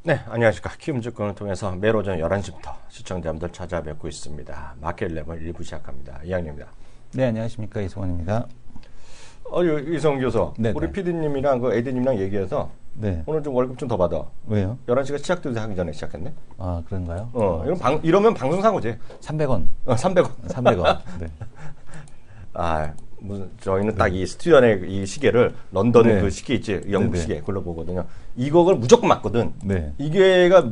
네, 안녕하십니까. 키움증권을 통해서 매일 오전 11시부터 시청자분들 찾아뵙고 있습니다. 마켓 레몬 1부 시작합니다. 이양입니다. 네, 안녕하십니까. 이승원입니다. 이성 교수, 네네. 우리 PD님이랑 그 AD님이랑 얘기해서 네. 오늘 좀 월급 좀 더 받아. 왜요? 11시가 시작되기 하기 전에 시작했네. 아, 그런가요? 이러면 방송 사고지. 300원. 300원. 300원. 네. 저희는 딱 이 스튜디오 안에 이 시계를 런던 네. 그 시계 있지, 영국 네네. 시계 그걸로 보거든요. 이걸 무조건 맞거든. 네. 이게가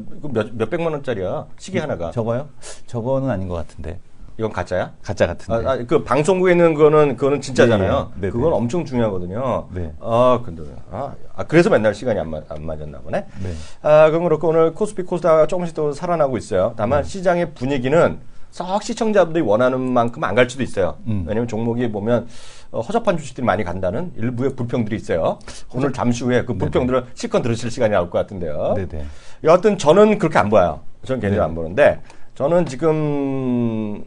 몇백만 원짜리야 시계 하나가. 저거요? 저거는 아닌 것 같은데. 이건 가짜야? 가짜 같은데. 그 방송국에 있는 그거는 진짜잖아요. 네, 네. 그건 엄청 중요하거든요. 네. 근데 그래서 맨날 시간이 안 맞았나 보네. 네. 그럼 그렇고 오늘 코스피 코스닥 조금씩 또 살아나고 있어요. 다만 시장의 분위기는 썩 시청자분들이 원하는 만큼 안 갈 수도 있어요. 왜냐면 종목이 보면 허접한 주식들이 많이 간다는 일부의 불평들이 있어요. 오늘 잠시 후에 그 불평들을 실컷 들으실 시간이 나올 것 같은데요. 네네. 여하튼 저는 그렇게 안 봐요. 저는 개인적으로 네. 안 보는데 저는 지금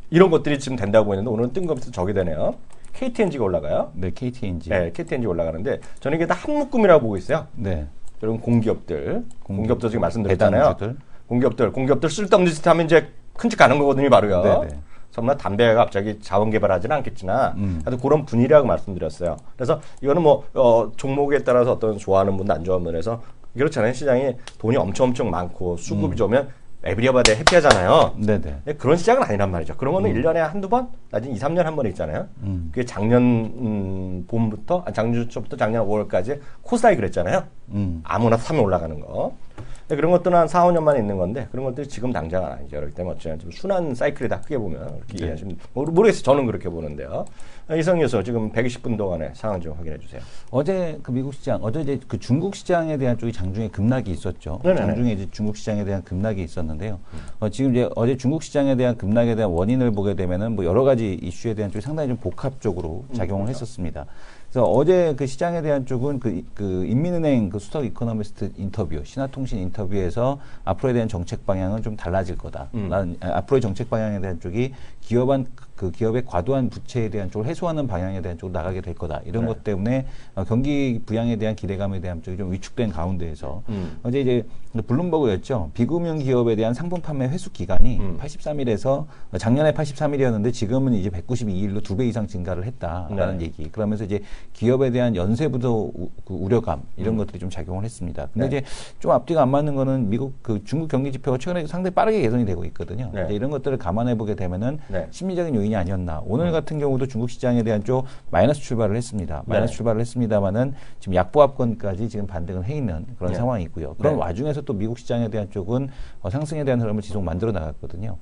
이런 것들이 지금 된다고 보이는데 오늘은 뜬금없이 저게 되네요. KTNG가 올라가요. 네, KTNG. 네, KTNG 올라가는데 저는 이게 다 한 묶음이라고 보고 있어요. 네. 여러분 공기업들 지금 말씀드렸잖아요. 배당주들. 공기업들 쓸데없는 짓 하면 이제 큰 집 가는 거거든요, 바로요. 네네. 설마 담배가 갑자기 자원 개발하지는 않겠지나, 하여튼 그런 분위기라고 말씀드렸어요. 그래서 이거는 종목에 따라서 어떤 좋아하는 분도 안 좋아하는 분에서 그렇잖아요. 시장에 돈이 엄청 많고 수급이 좋으면 에브리바디 해피하잖아요. 네네. 그런 시장은 아니란 말이죠. 그런 거는 1년에 한두 번, 나중에 2, 3년 한 번 있잖아요. 그게 작년 봄부터, 작년 초부터 작년 5월까지 코스닥이 그랬잖아요. 아무나 사면 올라가는 거. 그런 것들은 한 4, 5년 만에 있는 건데 그런 것들이 지금 당장은 아니죠. 그렇기 때문에 어쩌면 좀 순환 사이클이다. 크게 보면 그렇게 이해하시면 모르겠어요. 저는 그렇게 보는데요. 이성 교수 지금 120분 동안의 상황 좀 확인해 주세요. 어제 그 미국 시장, 어제 이제 그 중국 시장에 대한 쪽이 장중에 급락이 있었죠. 네네네. 장중에 이제 중국 시장에 대한 급락이 있었는데요. 지금 이제 어제 중국 시장에 대한 급락에 대한 원인을 보게 되면은 여러 가지 이슈에 대한 쪽이 상당히 좀 복합적으로 작용을 했었습니다. 그래서 어제 그 시장에 대한 쪽은 그 인민은행 그 수석 이코노미스트 인터뷰, 신화통신 인터뷰에서 앞으로에 대한 정책 방향은 좀 달라질 거다. 앞으로의 정책 방향에 대한 쪽이 기업의 과도한 부채에 대한 쪽을 해소하는 방향에 대한 쪽으로 나가게 될 거다. 이런 것 때문에 경기 부양에 대한 기대감에 대한 쪽이 좀 위축된 가운데에서 어제 이제 블룸버그였죠. 비금융 기업에 대한 상품 판매 회수 기간이 83일에서 작년에 83일이었는데 지금은 이제 192일로 2배 이상 증가를 했다라는 얘기. 그러면서 이제 기업에 대한 연쇄부도 우려감 이런 것들이 좀 작용을 했습니다. 근데 이제 좀 앞뒤가 안 맞는 거는 중국 경기 지표가 최근에 상당히 빠르게 개선이 되고 있거든요. 이제 이런 것들을 감안해 보게 되면은 심리적인 요인이 아니었나. 오늘 같은 경우도 중국 시장에 대한 쪽 마이너스 출발을 했습니다. 마이너스 출발을 했습니다만은 지금 약보합권까지 지금 반등을 해 있는 그런 상황이 있고요. 그런 와중에서 또 미국 시장에 대한 쪽은 상승에 대한 흐름을 지속 만들어 나갔거든요.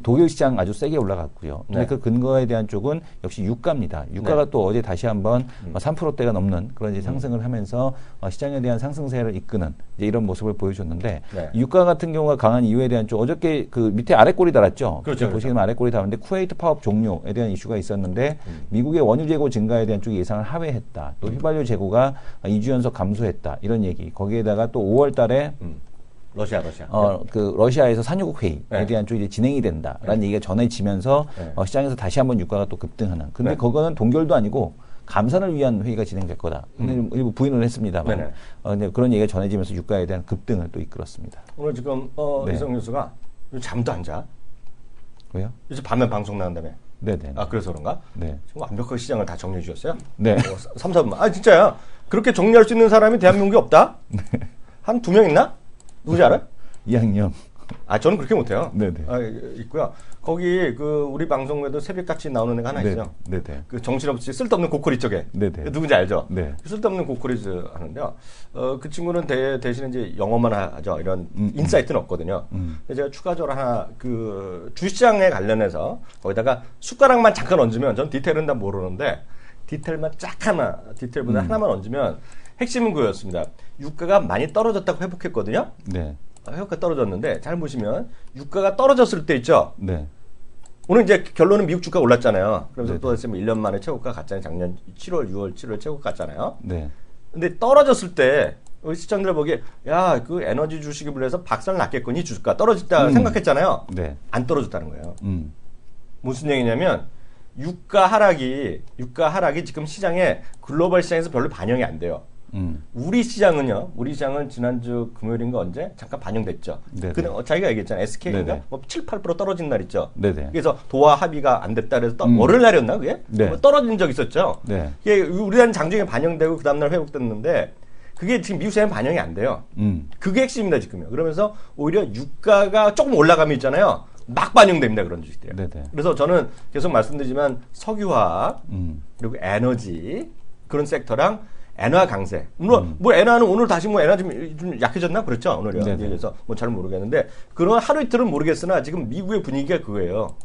독일 시장 아주 세게 올라갔고요. 근데 그 근거에 대한 쪽은 역시 유가입니다. 유가가 또 어제 다시 한번 3%대가 넘는 그런 이제 상승을 하면서 시장에 대한 상승세를 이끄는 이제 이런 모습을 보여줬는데 유가 같은 경우가 강한 이유에 대한 쪽 어저께 그 밑에 아래 꼬리 달았죠. 그렇죠. 보시면 아래 꼬리 달았는데 쿠웨이트 파업 종료에 대한 이슈가 있었는데 미국의 원유 재고 증가에 대한 쪽이 예상을 하회했다. 또 휘발유 재고가 2주 연속 감소했다. 이런 얘기. 거기에다가 또 5월 달에 러시아. 러시아에서 산유국 회의에 대한 쪽이 이제 진행이 된다라는 얘기가 전해지면서 시장에서 다시 한번 유가가 또 급등하는. 근데 그거는 동결도 아니고 감산을 위한 회의가 진행될 거다. 일부 부인을 했습니다만, 근데 그런 얘기가 전해지면서 유가에 대한 급등을 또 이끌었습니다. 오늘 지금 이성 교수가 잠도 안 자. 왜요? 이제 밤에 방송 나간다며. 네네. 그래서 그런가? 네. 지금 완벽하게 시장을 다 정리해 주셨어요? 네. 3, 4분만. 진짜야. 그렇게 정리할 수 있는 사람이 대한민국에 없다? 한 2명 있나? 누구지 알아? 이학영. 저는 그렇게 못해요. 네네. 있고요. 거기 우리 방송에도 새벽같이 나오는 애가 하나 있어요. 네네. 그 정신없이 쓸데없는 고코리 쪽에. 네네. 누군지 알죠? 네. 쓸데없는 고코리즈 하는데요. 그 친구는 대신 이제 영어만 하죠. 이런 인사이트는 없거든요. 근데 제가 추가적으로 하나 주시장에 관련해서 거기다가 숟가락만 잠깐 얹으면 전 디테일은 다 모르는데 디테일보다 하나만 얹으면 핵심은 그거였습니다. 유가가 많이 떨어졌다고 회복했거든요. 네. 회복가 떨어졌는데 잘 보시면 유가가 떨어졌을 때 있죠. 네. 오늘 이제 결론은 미국 주가 올랐잖아요. 그래서 또 1년 만에 최고가 갔잖아요. 작년 7월, 6월, 7월 최고가 갔잖아요. 네. 근데 떨어졌을 때 우리 시청자들 보기에 그 에너지 주식이 불려서 박살 났겠거니 주가 떨어졌다 생각했잖아요. 네. 안 떨어졌다는 거예요. 무슨 얘기냐면 유가 하락이 지금 시장에 글로벌 시장에서 별로 반영이 안 돼요. 우리 시장은 지난주 금요일인가 언제 잠깐 반영됐죠. 근데 자기가 얘기했잖아요. SK인가 뭐 7, 8% 떨어진 날 있죠. 네네. 그래서 도화 합의가 안 됐다 그래서 월요일 날이었나 그게? 네. 뭐 떨어진 적 있었죠. 네. 이게 우리나라 장중에 반영되고 그 다음날 회복됐는데 그게 지금 미국 시장에 반영이 안 돼요. 그게 핵심입니다 지금요. 그러면서 오히려 유가가 조금 올라가면 있잖아요. 막 반영됩니다 그런 주식들이. 네네. 그래서 저는 계속 말씀드리지만 석유화 그리고 에너지 그런 섹터랑 엔화 강세. 물론 뭐 엔화는 오늘 다시 뭐 엔화 좀 약해졌나 그렇죠 오늘요. 그래서 뭐 잘 모르겠는데 그런 하루 이틀은 모르겠으나 지금 미국의 분위기가 그거예요.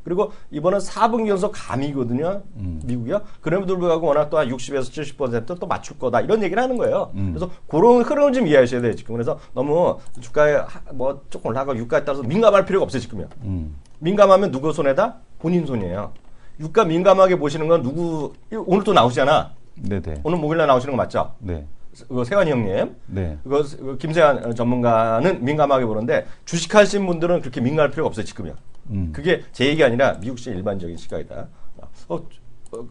그리고 이번은 4분기 연속 감이거든요. 미국이요. 그럼에도 불구하고 워낙 또한 60에서 70%또 맞출 거다 이런 얘기를 하는 거예요. 그래서 그런 흐름을 좀 이해하셔야 돼요 지금. 그래서 너무 주가에 뭐 조금 올라가고 유가에 따라서 민감할 필요가 없어요 지금요. 민감하면 누구 손에다? 본인 손이에요. 유가 민감하게 보시는 건 누구 오늘 또 나오시잖아. 네네. 오늘 목요일날 나오시는 거 맞죠? 네. 그 세환이 형님. 네. 그 김세환 전문가는 민감하게 보는데 주식하시는 분들은 그렇게 민감할 필요가 없어요 지금이요. 그게 제 얘기 아니라 미국 시의 일반적인 시각이다.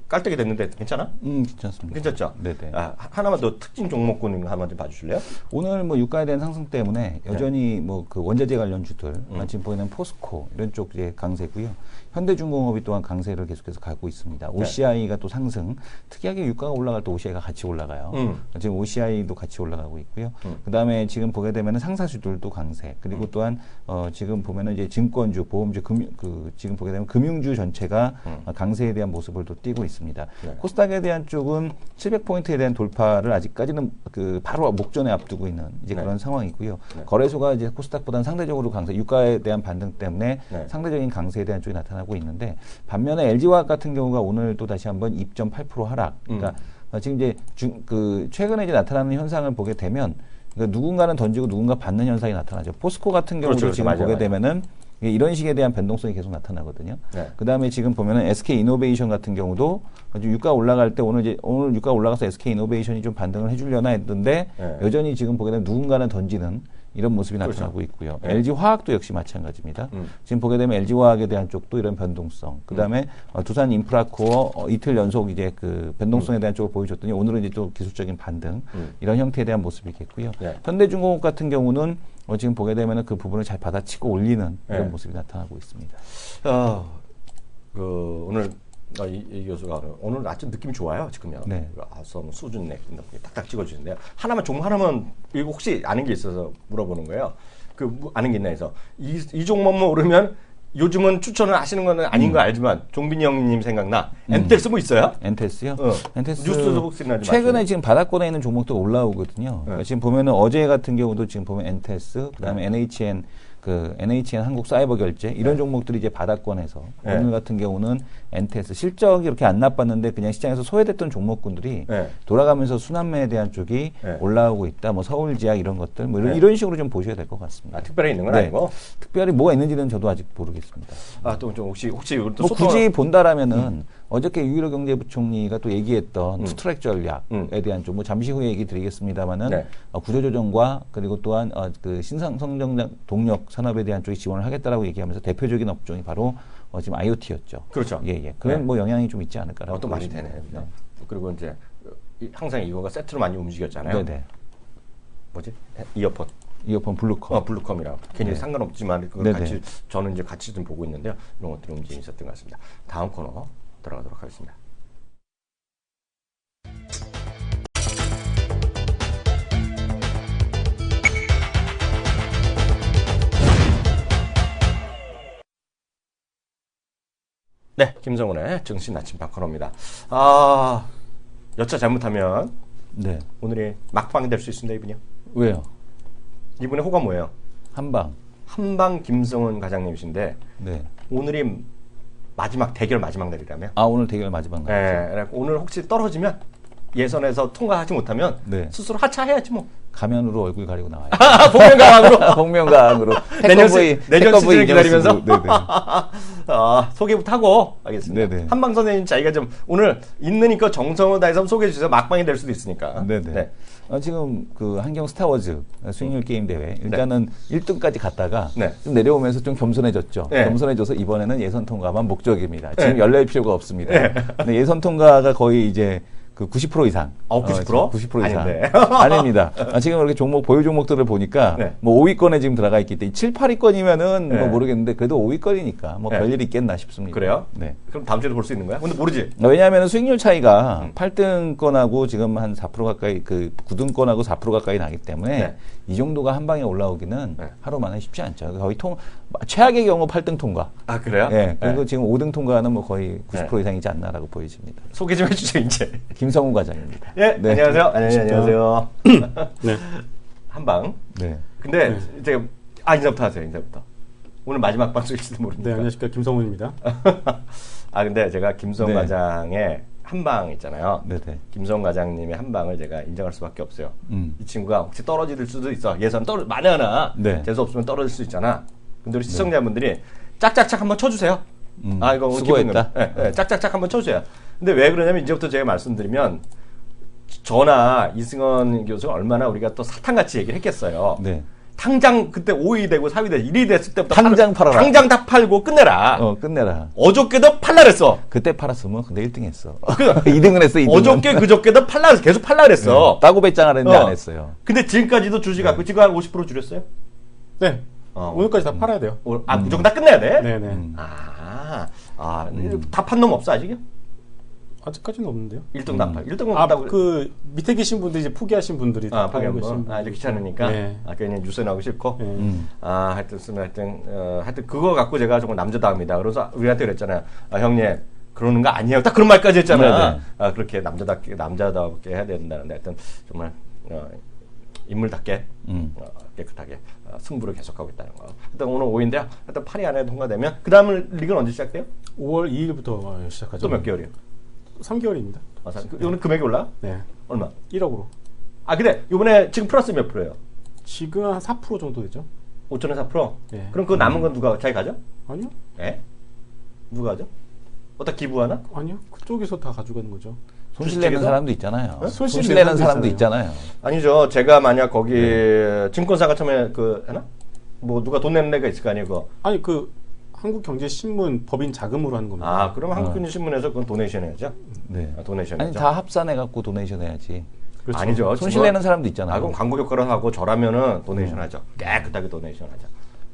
깔때기 됐는데 괜찮아? 괜찮습니다. 괜찮죠? 네네. 하나만 더 특징 종목군 하나만 좀 봐주실래요? 오늘 뭐 유가에 대한 상승 때문에 여전히 뭐 그 원자재 관련주들, 지금 보이는 포스코 이런 쪽 이제 강세고요. 현대중공업이 또한 강세를 계속해서 가고 있습니다. OCI가 또 상승. 특이하게 유가가 올라갈 때 OCI가 같이 올라가요. 지금 OCI도 같이 올라가고 있고요. 그다음에 지금 보게 되면은 상사주들도 강세. 그리고 또한 지금 보면은 이제 증권주, 보험주, 지금 보게 되면 금융주 전체가 강세에 대한 모습을 또 띄고 있습니다. 네. 코스닥에 대한 쪽은 700포인트에 대한 돌파를 아직까지는 그 바로 목전에 앞두고 있는 이제 그런 상황이고요. 거래소가 이제 코스닥보다는 상대적으로 강세, 유가에 대한 반등 때문에 상대적인 강세에 대한 쪽이 나타나고 있는데 반면에 LG화학 같은 경우가 오늘 또 다시 한번 2.8% 하락. 그러니까 지금 이제 최근에 이제 나타나는 현상을 보게 되면 그러니까 누군가는 던지고 누군가 받는 현상이 나타나죠. 포스코 같은 경우도 그렇죠. 지금 맞아요, 보게 맞아요. 되면은 이런 식에 대한 변동성이 계속 나타나거든요. 네. 그 다음에 지금 보면은 SK 이노베이션 같은 경우도 유가 올라갈 때 오늘 유가 올라가서 SK 이노베이션이 좀 반등을 해주려나 했는데 여전히 지금 보게 되면 누군가는 던지는 이런 모습이 나타나고 있고요. LG 화학도 역시 마찬가지입니다. 지금 보게 되면 LG 화학에 대한 쪽도 이런 변동성. 그 다음에 두산 인프라코어 이틀 연속 이제 그 변동성에 대한 쪽을 보여줬더니 오늘은 이제 또 기술적인 반등 이런 형태에 대한 모습이겠고요. 현대중공업 같은 경우는 지금 보게 되면은 그 부분을 잘 받아치고 올리는 이런 모습이 나타나고 있습니다. 오늘 이 교수가 오늘 아침 느낌이 좋아요 지금요. 네. 수준 내 딱딱 찍어주는데요. 종목 하나만 이거 혹시 아는 게 있어서 물어보는 거예요. 아는 게 있나 해서 이 종목만 오르면 요즘은 추천을 하시는 건 아닌 거 알지만 종빈이 형님 생각나. 엔텍스 뭐 있어요? 엔테스요? 엔테스 뉴스도 혹시 나지 최근에 마시고. 지금 바닥권에 있는 종목도 올라오거든요. 그러니까 지금 보면은 어제 같은 경우도 지금 보면 엔테스, 그다음에 NHN 한국 사이버 결제 이런 종목들이 이제 바닥권에서 오늘 같은 경우는 엔테스 실적이 이렇게 안 나빴는데 그냥 시장에서 소외됐던 종목군들이 돌아가면서 순환매에 대한 쪽이 올라오고 있다. 뭐 서울지약 이런 것들 뭐 이런 식으로 좀 보셔야 될 것 같습니다. 특별히 있는 건 아니고. 특별히 뭐가 있는지는 저도 아직 모르겠습니다. 또 좀 혹시 또 뭐 굳이 본다라면은 어저께 유일호 경제부총리가 또 얘기했던 투트랙 전략에 대한 좀 뭐 잠시 후에 얘기 드리겠습니다만은 구조조정과 그리고 또한 그 신성장력 동력 산업에 대한 쪽이 지원을 하겠다라고 얘기하면서 대표적인 업종이 바로 지금 IoT였죠. 그렇죠. 예. 그런 뭐 영향이 좀 있지 않을까라고. 또 말이 되네. 그리고 이제 항상 이거가 세트로 많이 움직였잖아요. 네네. 뭐지? 이어폰 블루컴. 블루컴이랑 괜히 상관없지만 그거 네네. 같이 저는 이제 같이 좀 보고 있는데요. 이런 것들이 움직임이 있었던 것 같습니다. 다음 코너 들어가도록 하겠습니다. 네, 김성훈의 정신 나침반 코너입니다. 여차 잘못하면 네. 오늘이 막방이 될 수 있습니다, 이분이요. 왜요? 이분의 호가 뭐예요? 한방. 한방 김성훈 과장님이신데 네. 오늘이 마지막 날이라며? 오늘 대결 마지막 날. 네, 오늘 혹시 떨어지면 예선에서 통과하지 못하면 네. 스스로 하차해야지 뭐. 가면으로 얼굴 가리고 나와요. 복면가왕으로. 복면가왕으로. 내년 해커브이 시즌을 기다리면서. 네네. 소개부터 하고 알겠습니다. 네네. 한방 선생님 자기가 좀 오늘 있으니까 정성을 다해서 소개해 주세요. 막방이 될 수도 있으니까. 네네. 네. 지금 그 한경 스타워즈 수익률 게임 대회 일단은 1등까지 갔다가 네. 좀 내려오면서 좀 겸손해졌죠. 네. 겸손해져서 이번에는 예선 통과만 목적입니다. 네. 지금 열릴 필요가 없습니다. 네. 근데 예선 통과가 거의 이제 그 90% 이상. 90%? 90% 이상. 아닌데. 아닙니다. 지금 이렇게 보유 종목들을 보니까 네. 뭐 5위권에 지금 들어가 있기 때문에 7, 8위권이면은 네. 뭐 모르겠는데 그래도 5위권이니까 뭐 네. 별일 있겠나 싶습니다. 그래요? 네. 그럼 다음 주에도 볼 수 있는 거야? 근데 모르지. 왜냐하면 수익률 차이가 8등권하고 지금 한 4% 가까이 그 9등권하고 4% 가까이 나기 때문에 네. 이 정도가 한 방에 올라오기는 네. 하루 만에 쉽지 않죠. 거의 최악의 경우 8등 통과. 아, 그래요? 네. 그리고 네. 지금 5등 통과는 뭐 거의 90% 네. 이상이지 않나라고 보여집니다. 소개 좀 해주세요, 이제. 김성훈 과장입니다. 예, 네. 안녕하세요. 안녕하세요. 네. 한방. 네. 근데 제가 인사부터 하세요. 인사부터. 오늘 마지막 방송일지도 모르니까. 네, 안녕하십니까. 김성훈입니다. 근데 제가 김성 네. 과장의 한방 있잖아요. 네네. 김성 과장님의 한방을 제가 인정할 수밖에 없어요. 이 친구가 혹시 떨어질 수도 있어. 예선 만에 하나 네. 재수 없으면 떨어질 수 있잖아. 근데 우리 시청자분들이 짝짝짝 한번 쳐주세요. 이거 오늘 수고했다. 기분 네, 짝짝짝 한번 쳐주세요. 근데 왜 그러냐면 이제부터 제가 말씀드리면 저나 이승원 교수가 얼마나 우리가 또 사탕같이 얘기를 했겠어요. 네. 당장 그때 5위 되고 4위 되고 1위 됐을 때부터 당장 팔아라. 당장 다 팔고 끝내라. 끝내라. 어저께도 팔라 그랬어. 그때 팔았으면 근데 1등 했어. 2등을 했어, 2등은. 어저께 그저께도 팔라 그랬어. 계속 팔라 그랬어. 따고 배짱 하는데 안 했어요. 근데 지금까지도 주식 갖고 지금 한 50% 줄였어요? 네. 오늘까지 다 팔아야 돼요. 무조건 다 끝내야 돼? 네네. 다 판 놈 없어 아직요? 아직까지는 없는데요. 1등 다 팔. 1등은 없다고. 그 밑에 계신 분들 이제 포기하신 분들이 다 팔고 계신 분들. 이제 귀찮으니까. 네. 그냥 뉴스에 나오기 싫고. 네. 하여튼 그거 갖고 제가 정말 남자다움이다. 그래서 우리한테 그랬잖아요. 형님 그러는 거 아니에요. 딱 그런 말까지 했잖아. 그렇게 남자답게 해야 된다는데 하여튼 정말 인물답게 깨끗하게 승부를 계속하고 있다는 거. 일단 오늘 5인데요. 일단 8위 안에 통과되면 그 다음 리그는 언제 시작돼요? 5월 2일부터 시작하죠. 또 몇 개월이요? 3개월입니다. 오늘 금액이 올라? 네. 얼마? 1억으로. 근데 이번에 지금 플러스 몇 프로예요? 지금 한 4% 정도 되죠. 5천에 4%? 네. 그럼 그 남은 건 누가 자기 가져? 아니요. 예? 누가 가져? 어디다 기부하나? 아니요. 그쪽에서 다 가져가는 거죠. 손실내는 주식에서? 사람도 있잖아요. 손실내는 손실내는 사람도 있잖아요. 아니죠. 제가 만약 거기 증권사가 처음에 하나? 뭐 누가 돈 내는 데가 있을 거 아니에요, 그거. 아니 한국경제신문 법인 자금으로 하는 겁니다. 그럼 한국경제신문에서 그건 도네이션 해야죠. 네. 도네이션 아니 해야죠. 다 합산해갖고 도네이션 해야지. 그렇죠. 아니죠. 손실내는 사람도 있잖아요. 그럼 광고 효과를 하고 저라면은 도네이션 하죠. 깨끗하게 도네이션 하죠.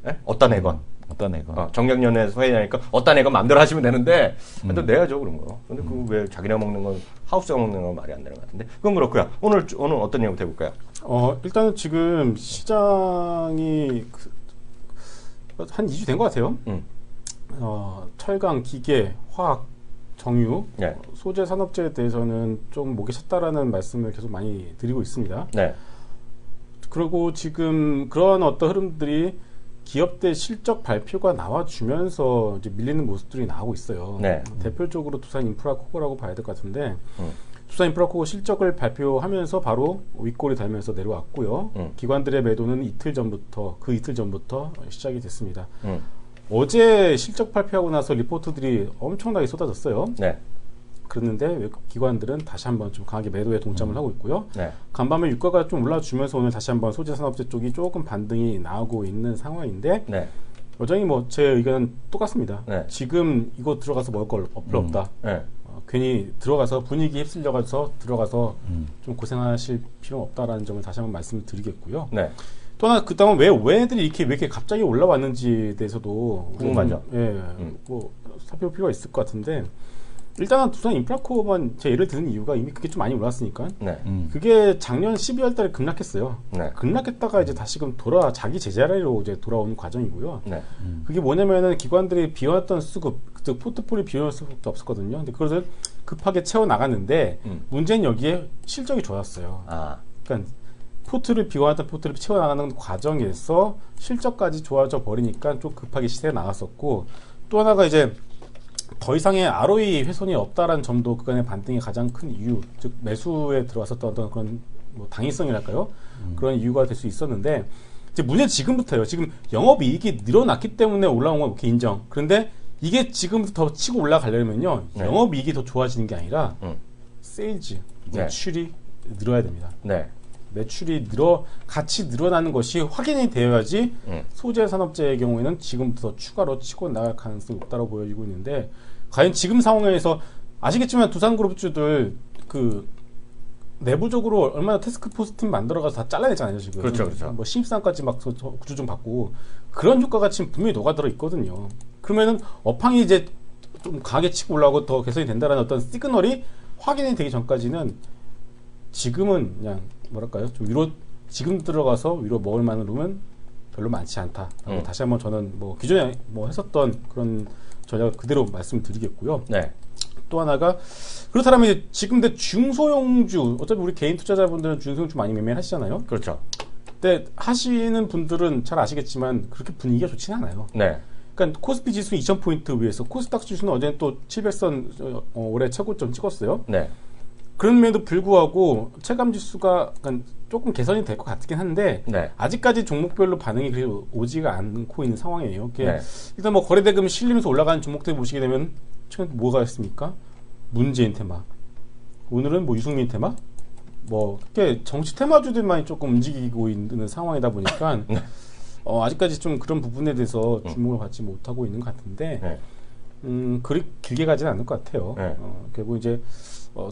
예? 어디다 내건. 어떤 애가. 정경련에서 회의하니까 어디다 내건 마음대로 하시면 되는데 하여튼 내야죠 그런 거. 근데 그 왜 자기네가 먹는 건 하우스가 먹는 건 말이 안 되는 것 같은데. 그건 그렇고요. 오늘 어떤 내용부터 해볼까요? 일단은 지금 시장이 한 2주 된 것 같아요. 철강, 기계, 화학, 정유, 네. 소재 산업재에 대해서는 좀 목이 찼다라는 말씀을 계속 많이 드리고 있습니다. 네. 그리고 지금 그러한 어떤 흐름들이 기업들 실적 발표가 나와주면서 이제 밀리는 모습들이 나오고 있어요. 네. 대표적으로 두산인프라코어라고 봐야 될 것 같은데 두산인프라코어 실적을 발표하면서 바로 윗골이 달면서 내려왔고요. 기관들의 매도는 그 이틀 전부터 시작이 됐습니다. 어제 실적 발표하고 나서 리포트들이 엄청나게 쏟아졌어요. 네. 그랬는데 기관들은 다시 한번 좀 강하게 매도에 동참을 하고 있고요. 네. 간밤에 유가가 좀 올라주면서 오늘 다시 한번 소재산업재 쪽이 조금 반등이 나오고 있는 상황인데 네. 여전히 제 의견은 똑같습니다. 네. 지금 이거 들어가서 먹을 거 필요 없다. 네. 괜히 들어가서 분위기 휩쓸려가서 들어가서 좀 고생하실 필요는 없다라는 점을 다시 한번 말씀을 드리겠고요. 네. 또 하나 그다음 왜 얘네들이 왜 이렇게 갑자기 올라왔는지에 대해서도 궁금하죠. 뭐 살펴볼 필요가 있을 것 같은데 일단은 두산 인프라코어만 제 예를 드는 이유가 이미 그게 좀 많이 올랐으니까 네. 그게 작년 12월 달에 급락했어요. 네. 급락했다가 이제 다시금 자기 제자리로 이제 돌아오는 과정이고요. 네. 그게 뭐냐면은 기관들이 비워놨던 수급, 즉 포트폴리오 비워놓을 수밖에 없었거든요. 근데 그것을 급하게 채워 나갔는데 문제는 여기에 실적이 좋았어요. 그러니까 포트를 채워 나가는 과정에서 실적까지 좋아져 버리니까 좀 급하게 시세가 나갔었고 또 하나가 이제 더 이상의 ROE 훼손이 없다라는 점도 그간의 반등의 가장 큰 이유, 즉 매수에 들어갔었던 어떤 그런 뭐 당위성이랄까요? 그런 이유가 될 수 있었는데 이제 문제는 지금부터예요. 지금 영업이익이 늘어났기 때문에 올라온 건 오케이 인정. 그런데 이게 지금부터 더 치고 올라가려면요. 네. 영업이익이 더 좋아지는 게 아니라 세일즈, 네. 매출이 늘어야 됩니다. 네. 매출이 같이 늘어나는 것이 확인이 되어야지 소재 산업재의 경우에는 지금부터 더 추가로 치고 나갈 가능성이 높다고 보여지고 있는데 과연 지금 상황에서 아시겠지만 두산그룹주들 그 내부적으로 얼마나 태스크포스 팀 만들어가서 다 잘라냈잖아요 지금. 그렇죠, 그렇죠. 뭐 신입사원까지 막 구조 좀 받고 그런 효과가 지금 분명히 녹아들어 있거든요. 그러면은 업황이 이제 좀 강하게 치고 올라오고 더 개선이 된다라는 어떤 시그널이 확인이 되기 전까지는 지금은 그냥 뭐랄까요 좀 위로 지금 들어가서 위로 먹을 만으로는 별로 많지 않다. 다시 한번 저는 뭐 기존에 뭐 했었던 그런 전략을 그대로 말씀드리겠고요. 네. 또 하나가 그렇다면 이제 지금 중소형주 어차피 우리 개인 투자자분들은 중소형주 많이 매매하시잖아요. 그렇죠. 근데 하시는 분들은 잘 아시겠지만 그렇게 분위기가 좋지는 않아요. 네. 그러니까 코스피 지수 2,000포인트 위에서 코스닥 지수는 어제는 또 700선 올해 최고점 찍었어요. 네. 그럼에도 불구하고 체감 지수가 조금 개선이 될 것 같긴 한데 네. 아직까지 종목별로 반응이 그리 오지가 않고 있는 상황이에요. 네. 일단 뭐 거래대금 실리면서 올라가는 종목들 보시게 되면 최근 뭐가 있습니까? 문재인 테마. 오늘은 뭐 유승민 테마. 뭐 그렇게 정치 테마주들만 조금 움직이고 있는 상황이다 보니까 아직까지 좀 그런 부분에 대해서 주목을 받지 못하고 있는 것 같은데 네. 그리 길게 가지는 않을 것 같아요. 네. 결국 이제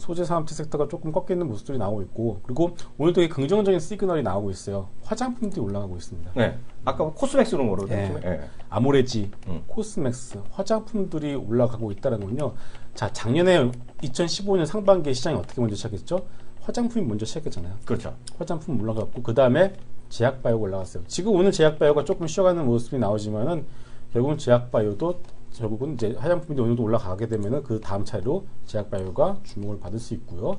소재 산업재 섹터가 조금 꺾이는 모습들이 나오고 있고 그리고 오늘도 되게 긍정적인 시그널이 나오고 있어요. 화장품들이 올라가고 있습니다. 네. 아까 코스맥스로 뭐로 네. 네. 아모레지, 코스맥스, 화장품들이 올라가고 있다는 건요. 자, 작년에 2015년 상반기에 시장이 어떻게 먼저 시작했죠? 화장품이 먼저 시작했잖아요. 그렇죠. 화장품 올라갔고 그 다음에 제약바이오가 올라갔어요. 지금 오늘 제약바이오가 조금 쉬어가는 모습이 나오지만은 결국은 제약바이오도 결국은 이제 화장품이 오늘도 올라가게 되면은 그 다음 차례로 제약바이오가 주목을 받을 수 있고요.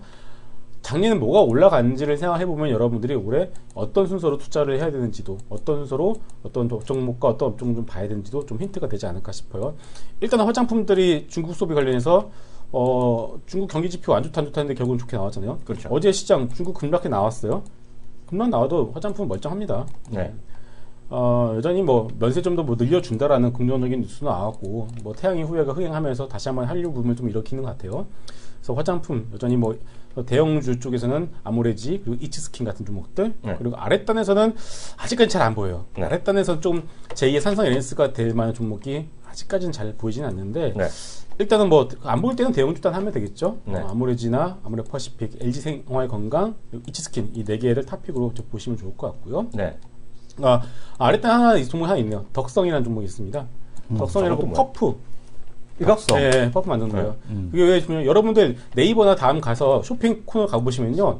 작년에 뭐가 올라갔는지를 생각해 보면 여러분들이 올해 어떤 순서로 투자를 해야 되는지도 어떤 순서로 어떤 종목과 어떤 업종을 좀 봐야 되는지도 좀 힌트가 되지 않을까 싶어요. 일단은 화장품들이 중국 소비 관련해서 중국 경기 지표 안 좋다 안 좋다는데 결국은 좋게 나왔잖아요. 그렇죠. 어제 시장 중국 급락해 나왔어요. 급락 나와도 화장품은 멀쩡합니다. 네. 여전히 뭐 면세점도 뭐 늘려준다라는 긍정적인 뉴스도 나왔고 뭐 태양의 후예가 흥행하면서 다시 한번 한류 붐을 좀 일으키는 것 같아요. 그래서 화장품 여전히 뭐 대형주 쪽에서는 아모레지 그리고 이츠스킨 같은 종목들 그리고 아랫단에서는 아직까지 잘 안 보여요. 아랫단에서는 좀 제2의 산성 에너지가 될 만한 종목이 아직까지는 잘 보이지는 않는데 일단은 뭐 안 보일 때는 대형주 단 하면 되겠죠. 아모레지나 아모레퍼시픽, LG생활건강, 이츠스킨 이 네 개를 탑픽으로 보시면 좋을 것 같고요. 네. 아랫단 종목이 하나 있네요. 덕성이라는 종목이 있습니다. 덕성이라고 퍼프. 이거? 네, 퍼프 만든 거예요. 그게 왜 보면 여러분들 네이버나 다음 가서 쇼핑 코너 가보시면요.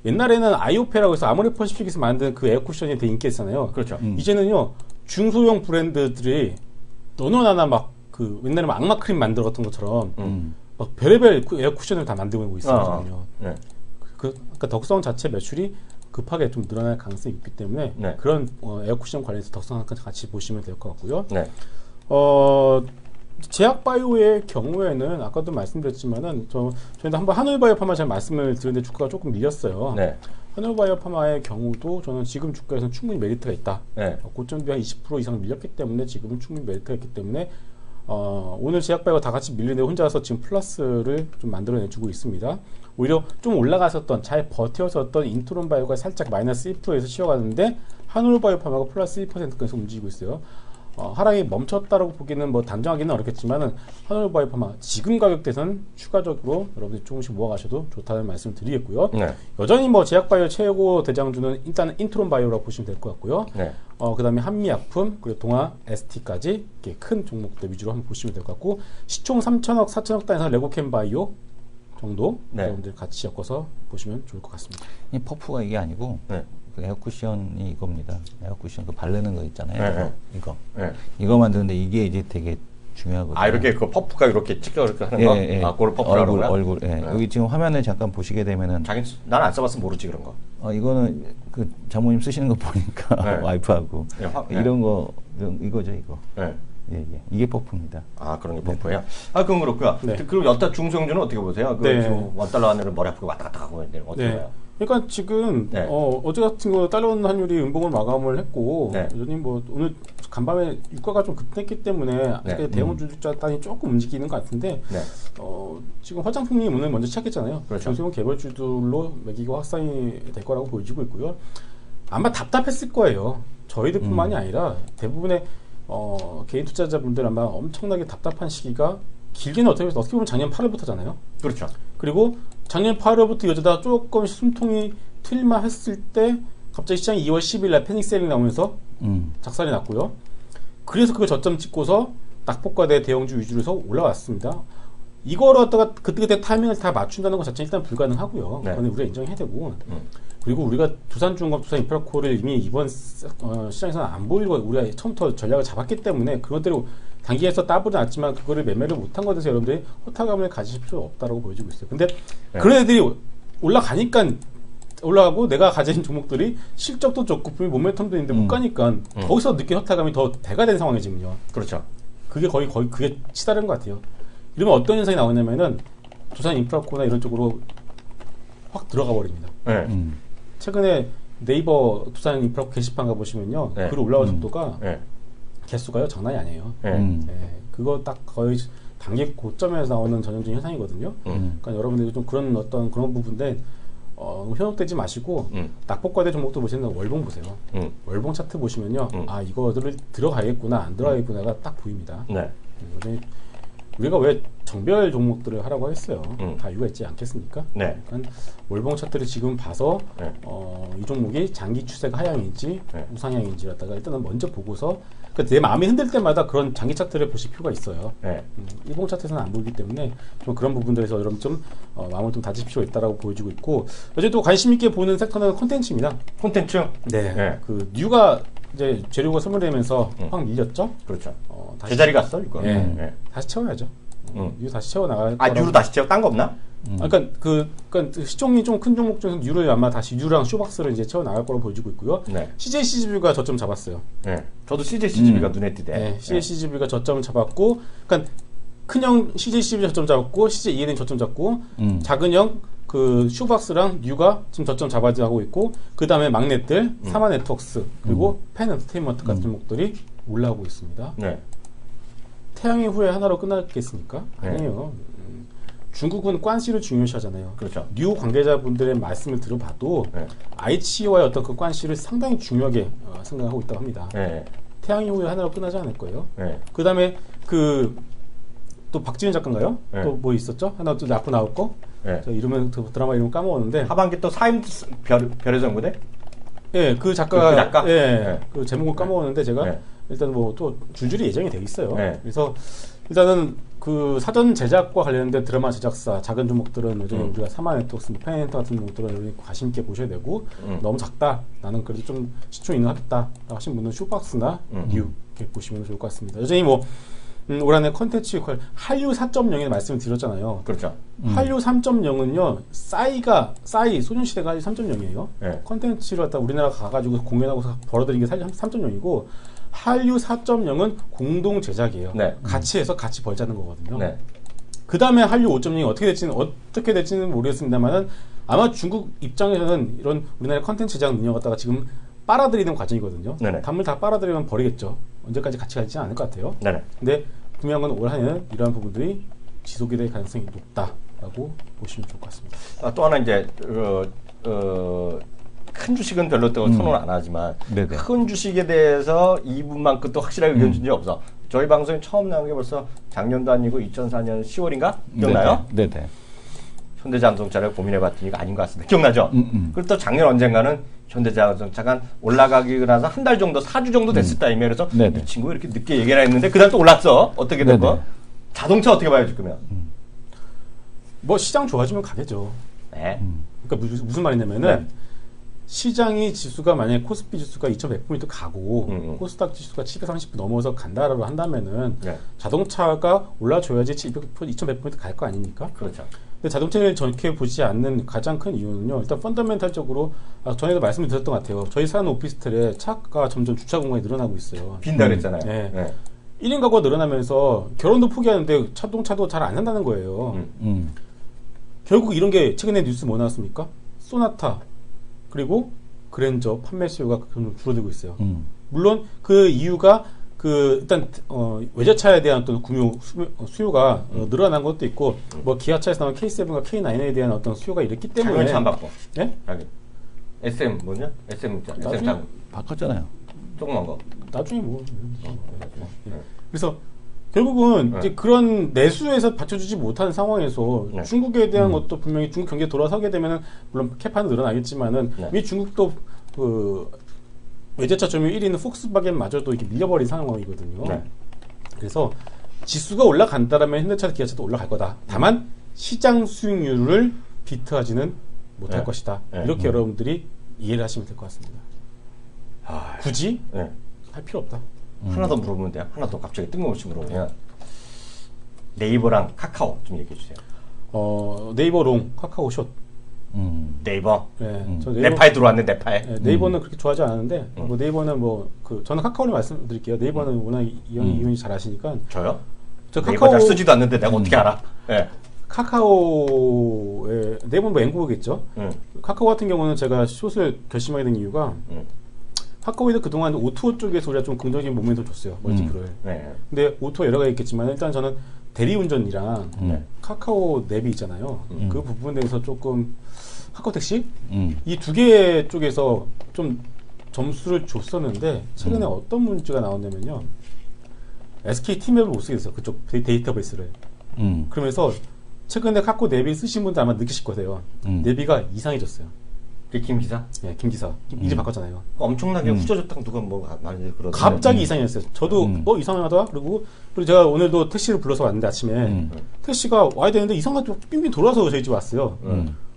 옛날에는 아이오페라고 해서 아모레퍼시픽에서 만든 그 에어쿠션이 되게 인기 있잖아요. 그렇죠. 이제는요, 중소형 브랜드들이 너너나나 옛날에 악마 크림 만들어 같은 것처럼 막 별의별 에어쿠션을 다 만들고 있어요. 네. 그러니까 덕성 자체 매출이 급하게 좀 늘어날 가능성이 있기 때문에 그런 에어쿠션 관련해서 덕성 같이 보시면 될 것 같고요. 네. 제약바이오의 경우에는 아까도 말씀드렸지만은 저희도 한번 한울바이오파마 잘 말씀을 드렸는데 주가가 조금 밀렸어요. 네. 한울바이오파마의 경우도 저는 지금 주가에서는 충분히 메리트가 있다. 네. 고점 대비 한 20% 이상 밀렸기 때문에 지금은 충분히 메리트가 있기 때문에 오늘 제약바이오가 다 같이 밀리는데 혼자서 지금 플러스를 좀 만들어내주고 있습니다. 오히려 좀 올라갔었던 잘 버텨졌던 인트론바이오가 살짝 마이너스 1%에서 쉬어가는데 한울바이오파마가 플러스 1%까지 움직이고 있어요. 하락이 멈췄다라고 보기는 뭐 단정하기는 어렵겠지만은 한울바이오파마 지금 가격대에서는 추가적으로 여러분들이 조금씩 모아가셔도 좋다는 말씀을 드리겠고요. 네. 여전히 뭐 제약바이오 최고 대장주는 일단은 인트론바이오라고 보시면 될 것 같고요. 네. 그다음에 한미약품 그리고 동아 ST까지 이렇게 큰 종목들 위주로 한번 보시면 될 것 같고 시총 3천억, 4천억 단에서 레고캠바이오 정도 여러분들 같이 엮어서 보시면 좋을 것 같습니다. 이 퍼프가 이게 아니고 그 에어쿠션이 이겁니다. 에어쿠션 그 바르는 거 있잖아요. 이거. 이거 만드는데 이게 이제 되게 중요하거든요. 이렇게 그 퍼프가 이렇게 찍혀 이렇게 하는 거? 그걸 퍼프라고 그래요? 얼굴. 여기 지금 화면에 잠깐 보시게 되면은 난 안 써봤으면 모르지 그런 거. 이거는 그 장모님 쓰시는 거 보니까 와이프하고 이런 거 이거죠, 이거. 이게 퍼프입니다. 그런 게 퍼프예요? 그럼 그렇고요. 그리고 여타 중소형주는 어떻게 보세요? 지금 $1 안에를 머리 아프게 왔다 갔다 하고 있는데 어떻게 봐요? 그러니까 지금 네. 어제 같은 경우 달러 환율이 음봉을 마감을 했고 네. 여전히 뭐 오늘 간밤에 유가가 좀 급등했기 때문에 아직까지 대형 주주자 단이 조금 움직이는 것 같은데 네. 지금 화장품이 오늘 먼저 시작했잖아요. 그렇죠. 중소형 개별주들로 매기가 확산이 될 거라고 보여지고 있고요. 아마 답답했을 거예요. 저희들뿐만이 아니라 대부분의 개인 투자자분들 아마 엄청나게 답답한 시기가 길게는 어떻게 보면 작년 8월부터잖아요. 그렇죠. 그리고 작년 8월부터 이어지다 조금 숨통이 트일만 했을 때 갑자기 시장이 2월 10일 날 패닉 셀링 나오면서 작살이 났고요. 그래서 그걸 저점 찍고서 낙폭과대 대형주 위주로 해서 올라왔습니다. 이걸 갖다가 그때 타이밍을 다 맞춘다는 것 자체는 일단 불가능하고요. 네. 그건 우리가 인정해야 되고. 그리고 우리가 두산중공업, 두산인프라코를 이미 이번 시장에서는 안 보이고 우리가 처음부터 전략을 잡았기 때문에 그것대로 단기에서 따블은 났지만 그거를 매매를 못한 것에 대해서 여러분들이 허탈감을 가지실 필요 없다라고 보여지고 있어요. 근데 그런 애들이 올라가니까 올라가고 내가 가진 종목들이 실적도 좋고 분명히 모멘텀도 있는데 못 가니까 거기서 느낀 허탈감이 더 배가 된 상황이에요, 지금요. 그렇죠. 그게 거의 그게 치달은 것 같아요. 이러면 어떤 현상이 나오냐면은 두산인프라코나 이런 쪽으로 확 들어가 버립니다. 네. 최근에 네이버 두산인프라코 게시판 가보시면요. 네. 글 올라온 속도가 네. 개수가요 장난이 아니에요. 네. 그거 딱 거의 단기 고점에서 나오는 전형적인 현상이거든요. 그러니까 여러분들이 좀 그런 그런 부분인데 현혹되지 마시고 낙폭과대 종목도 보시면 월봉 보세요. 월봉 차트 보시면요. 아 이거들을 들어가겠구나 안 들어가겠구나가 딱 보입니다. 네. 우리가 왜 정별 종목들을 하라고 했어요. 다 이유가 있지 않겠습니까? 네. 그러니까 월봉 차트를 지금 봐서 네. 이 종목이 장기 추세가 하향인지 네. 우상향인지 갖다가 일단은 먼저 보고서 그러니까 내 마음이 흔들 때마다 그런 장기 차트를 보실 필요가 있어요. 네. 일봉 차트에서는 안 보이기 때문에 좀 그런 부분들에서 여러분 좀 마음을 좀 다질 필요가 있다라고 보여지고 있고 어제 또 관심 있게 보는 섹터는 콘텐츠입니다. 콘텐츠? 네. 네. 그 뉴가 이제 재료가 소멸되면서 확 밀렸죠. 그렇죠. 다시 제자리 갔어, 이거. 네. 네. 다시 채워야죠. 뉴 다시 채워 나갈 아, 뉴로 다시 채워? 딴 거 없나? 그러니까 그러니까 시총이 좀 큰 종목 중에서 뉴를 아마 다시 뉴랑 쇼박스를 이제 채워 나갈 거로 보여지고 있고요. 네. CJCGV가 저점 잡았어요. 네. 저도 CJCGV가 눈에 띄대. 네, CJCGV가 저점을 잡았고, 그러니까 큰형 CJCGV 저점 잡았고, CJENM 저점 잡고, 작은형 그 쇼박스랑 뉴가 지금 저점 잡아가고 있고, 그 다음에 막내들 사마네트웍스 그리고 펜 엔터테인먼트 같은 종목들이 올라오고 있습니다. 네. 태양의 후예 하나로 끝나겠습니까? 네. 아니에요. 중국은 관시를 중요시하잖아요. 그렇죠. 뉴 관계자분들의 말씀을 들어봐도 네. IH와의 어떤 그 관시를 상당히 중요하게 생각하고 있다고 합니다. 네. 태양의 후예 하나로 끝나지 않을 거예요. 네. 그 다음에 또 박지윤 작가인가요? 네. 또 뭐 있었죠? 하나 또 앞으로 나올 거? 네. 저 드라마 이름 까먹었는데. 하반기 또 사임 별의 전구대? 예, 그 작가가. 그 작가? 예, 네. 그 제목을 까먹었는데 제가 네. 일단 뭐 또 줄줄이 예정이 돼 있어요. 네. 그래서 일단은 그 사전 제작과 관련된 드라마 제작사 작은 종목들은 여전히 우리가 사마네트웍스, 펜엔터 같은 종목들은 여전히 관심 있게 보셔야 되고 너무 작다. 나는 그래도 좀 시총 인하하겠다. 하신 분은 쇼박스나 뉴 이렇게 보시면 좋을 것 같습니다. 여전히 뭐 올 한해 컨텐츠 한류 4.0에 말씀을 드렸잖아요. 그렇죠. 한류 3.0은요, 싸이, 소년시대가 한류 3.0이에요. 네. 컨텐츠를 갖다 우리나라 가가지고 공연하고 벌어들인 게 사실 3.0이고, 한류 4.0은 공동 제작이에요. 네. 같이 해서 같이 벌자는 거거든요. 네. 그 다음에 한류 5.0이 어떻게 될지는 모르겠습니다만은 아마 중국 입장에서는 이런 우리나라의 컨텐츠 제작 능력 갖다가 지금 빨아들이는 과정이거든요. 네네. 단물 다 빨아들이면 버리겠죠. 언제까지 같이 가지는 않을 것 같아요. 네네. 근데 분명한 건 올 한해는 이러한 부분들이 지속이 될 가능성이 높다라고 보시면 좋을 것 같습니다. 또 하나 이제 큰 주식은 별로 또 선호를 안 하지만 네네. 큰 주식에 대해서 이분만큼 또 확실하게 의견 준 적이 없어. 저희 방송에 처음 나온 게 벌써 작년도 아니고 2004년 10월인가? 기억나요? 네네. 현대자동차를 고민해봤더니 아닌 것 같습니다. 기억나죠? 그리고 또 작년 언젠가는 현대자동차가 올라가기 나서 한 달 정도, 4주 정도 됐을 타임에 그래서 네네. 이 친구 이렇게 늦게 얘기를 했는데 그다음 또 올랐어. 어떻게 된 거? 네네. 자동차 어떻게 봐야지 그러면? 뭐 시장 좋아지면 가겠죠. 네. 그러니까 무슨 말이냐면은 시장이 지수가 만약에 코스피 지수가 2,100포인트 가고 코스닥 지수가 730 넘어서 간다라고 한다면은 네. 자동차가 올라줘야지 2,100포인트 갈 거 아닙니까? 그렇죠. 근데 자동차를 저렇게 보지 않는 가장 큰 이유는요. 일단 펀더멘탈적으로 전에도 말씀을 드렸던 것 같아요. 저희 사는 오피스텔에 차가 점점 주차 공간이 늘어나고 있어요. 빈다 그랬잖아요. 네. 네. 1인 가구가 늘어나면서 결혼도 포기하는데 자동차도 잘 안 한다는 거예요. 결국 이런 게 최근에 뉴스 뭐 나왔습니까? 소나타 그리고 그랜저 판매 수요가 점점 줄어들고 있어요. 물론 그 이유가 일단 외제차에 대한 어떤 구매 수요가 늘어난 것도 있고 뭐 기아차에서 나온 K7과 K9에 대한 어떤 수요가 이랬기 때문에 작년에 안 바꿔. 예? SM 뭐냐? SM 장 바꿨잖아요. 조그만 거. 나중에 뭐 그래서 결국은 이제 그런 내수에서 받쳐주지 못하는 상황에서 중국에 대한 것도 분명히 중국 경기에 돌아서게 되면은 물론 캐파는 늘어나겠지만은 이 중국도 그 외제차 점유율 1위는 폭스바겐마저도 이렇게 밀려버린 상황이거든요. 그래서 지수가 올라간다라면 현대차, 기아차도 올라갈 거다. 다만 시장 수익률을 비트하지는 못할 것이다. 이렇게 여러분들이 이해를 하시면 될 것 같습니다. 굳이 할 필요 없다. 하나 더 물어보면 돼요. 하나 더 갑자기 뜬금없이 물어보면 네이버랑 카카오 좀 얘기해 주세요. 네이버 롱, 카카오 숏. 네이버. 저 네파에 들어왔네, 네파에. 네이버는 그렇게 좋아하지 않았는데 뭐 네이버는 저는 카카오를 말씀드릴게요. 네이버는 워낙 이윤이 잘 아시니까. 저요? 저 네이버 잘 쓰지도 않는데 내가 어떻게 알아? 네. 카카오의 네이버는 뭐 앵구겠죠. 카카오 같은 경우는 제가 숏을 결심하게 된 이유가 카카오에도 그동안 오토 쪽에서 우리가 좀 긍정적인 모멘트를 줬어요. 멀티플을. 근데 오토 여러 가지 있겠지만 일단 저는 대리운전이랑 카카오 냅이 있잖아요. 그 부분에 대해서 조금 카카오 택시 이 두 개 쪽에서 좀 점수를 줬었는데 최근에 어떤 문제가 나왔냐면요. SK 티맵을 못 쓰게 됐어요. 그쪽 데이터베이스를. 그러면서 최근에 카카오 내비 쓰신 분들 아마 느끼실 거예요. 내비가 이상해졌어요. 김 기사? 네, 김 기사. 이제 바꿨잖아요. 엄청나게 후져졌다고 누가 뭐 많이 그러던데. 갑자기 이상해졌어요. 저도 이상하다. 그리고 제가 오늘도 택시를 불러서 왔는데 아침에 택시가 와야 되는데 이상하게 빙빙 돌아서 저희 집 왔어요.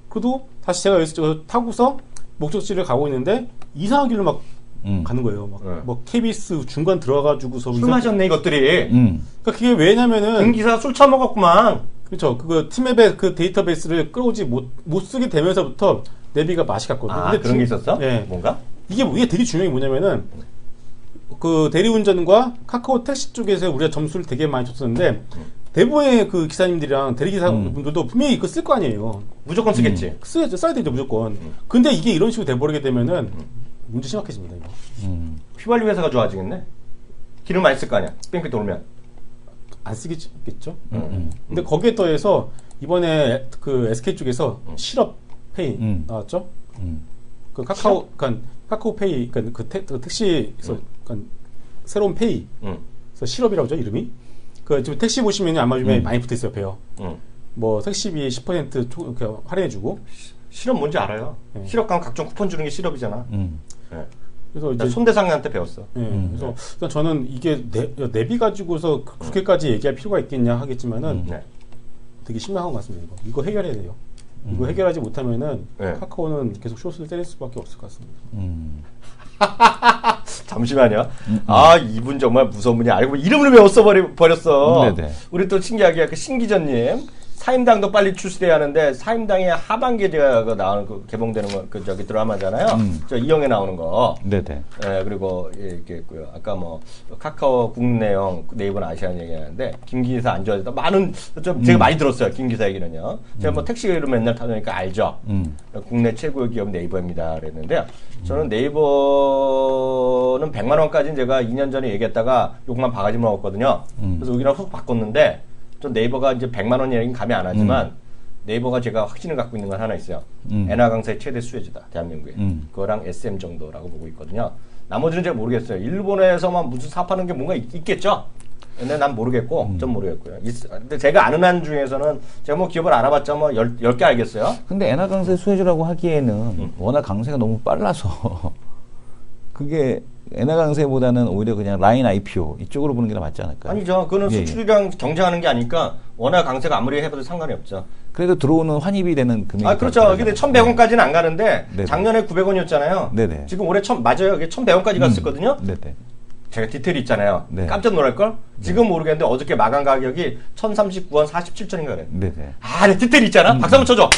그래도 다시 제가 여기서 타고서 목적지를 가고 있는데 이상한 길로 막 가는 거예요. 뭐 KBS 중간 들어가가지고서 술 마셨네 이것들이. 그러니까 그게 왜냐면은 김 기사 술 처먹었구만. 그렇죠. 그거 티맵의 그 데이터베이스를 끌어오지 못 쓰게 되면서부터 내비가 맛이 갔거든요. 근데 그런 게 있었어? 네. 뭔가? 이게 되게 중요한 게 뭐냐면은 그 대리운전과 카카오 택시 쪽에서 우리가 점수를 되게 많이 줬었는데 대부분의 그 기사님들이랑 대리기사분들도 분명히 이거 쓸 거 아니에요. 무조건 쓰겠지. 써야 되죠 무조건. 근데 이게 이런 식으로 돼버리게 되면은 문제 심각해집니다. 이거. 휘발유 회사가 좋아지겠네. 기름 많이 쓸 거 아니야. 뺑뺑 돌면. 안 쓰겠죠. 근데 거기에 더해서 이번에 그 SK 쪽에서 실업 페이 나왔죠. 그 카카오, 그러니까 카카오페이, 그러니까 그 택시에서 그러니까 새로운 페이, 그래서 실업이라고 하죠 이름이. 그 지금 택시 보시면 아마 요즘에 많이 붙어 있어요 배요. 뭐 택시비 10% 할인해주고. 실업 뭔지 알아요. 실업 가면 각종 쿠폰 주는 게 실업이잖아. 그래서 이제 손대상한테 배웠어. 그래서 일단 저는 이게 내비 가지고서 그렇게까지 얘기할 필요가 있겠냐 하겠지만은 되게 심각한 것 같습니다. 이거 해결해야 돼요. 이거 해결하지 못하면은 카카오는 계속 숏을 때릴 수밖에 없을 것 같습니다. 잠시만요. 이분 정말 무서운 분이 알고 이름을 왜 써버렸어. 우리 또 신기하게 그 신기전님 사임당도 빨리 출시돼야 하는데 사임당의 하반기에 나오는 그 개봉되는 거 그 저기 드라마잖아요. 저 이영애 나오는 거. 그리고 이렇게 있고요. 아까 뭐 카카오 국내용 네이버는 아시안 얘기하는데 김 기사 안 좋아졌다. 많은 좀 제가 많이 들었어요. 김 기사 얘기는요. 제가 뭐 택시로 맨날 타니까 알죠. 국내 최고의 기업 네이버입니다. 그랬는데요. 저는 네이버는 100만 원까지는 제가 2년 전에 얘기했다가 욕만 바가지 먹었거든요. 그래서 여기랑 훅 바꿨는데. 좀 네이버가 이제 100만 원 얘기는 감이 안 하지만 네이버가 제가 확신을 갖고 있는 건 하나 있어요. 엔화 강사의 최대 수혜주다 대한민국에. 그거랑 SM 정도라고 보고 있거든요. 나머지는 제가 모르겠어요. 일본에서만 무슨 사업하는 게 뭔가 있겠죠. 근데 난 모르겠고 좀 모르겠고요. 근데 제가 아는 한 중에서는 제가 뭐 기업을 알아봤자 뭐 10개 알겠어요. 근데 엔화 강세 수혜주라고 하기에는 워낙 강세가 너무 빨라서 그게 엔화 강세보다는 오히려 그냥 라인 IPO 이쪽으로 보는 게 더 맞지 않을까요? 아니죠. 그거는 수출이랑 경쟁하는 게 아니까 워낙 강세가 아무리 해봐도 상관이 없죠. 그래도 들어오는 환입이 되는 금액이 그렇죠. 근데 1,100원까지는 안 가는데 작년에 900원이었잖아요. 지금 올해 맞아요. 1,100원까지 갔었거든요. 제가 디테일이 있잖아요. 깜짝 놀랄걸? 지금 모르겠는데 어저께 마감 가격이 1,039원 47전인가 그래. 내 디테일 있잖아. 박수 한번 쳐줘.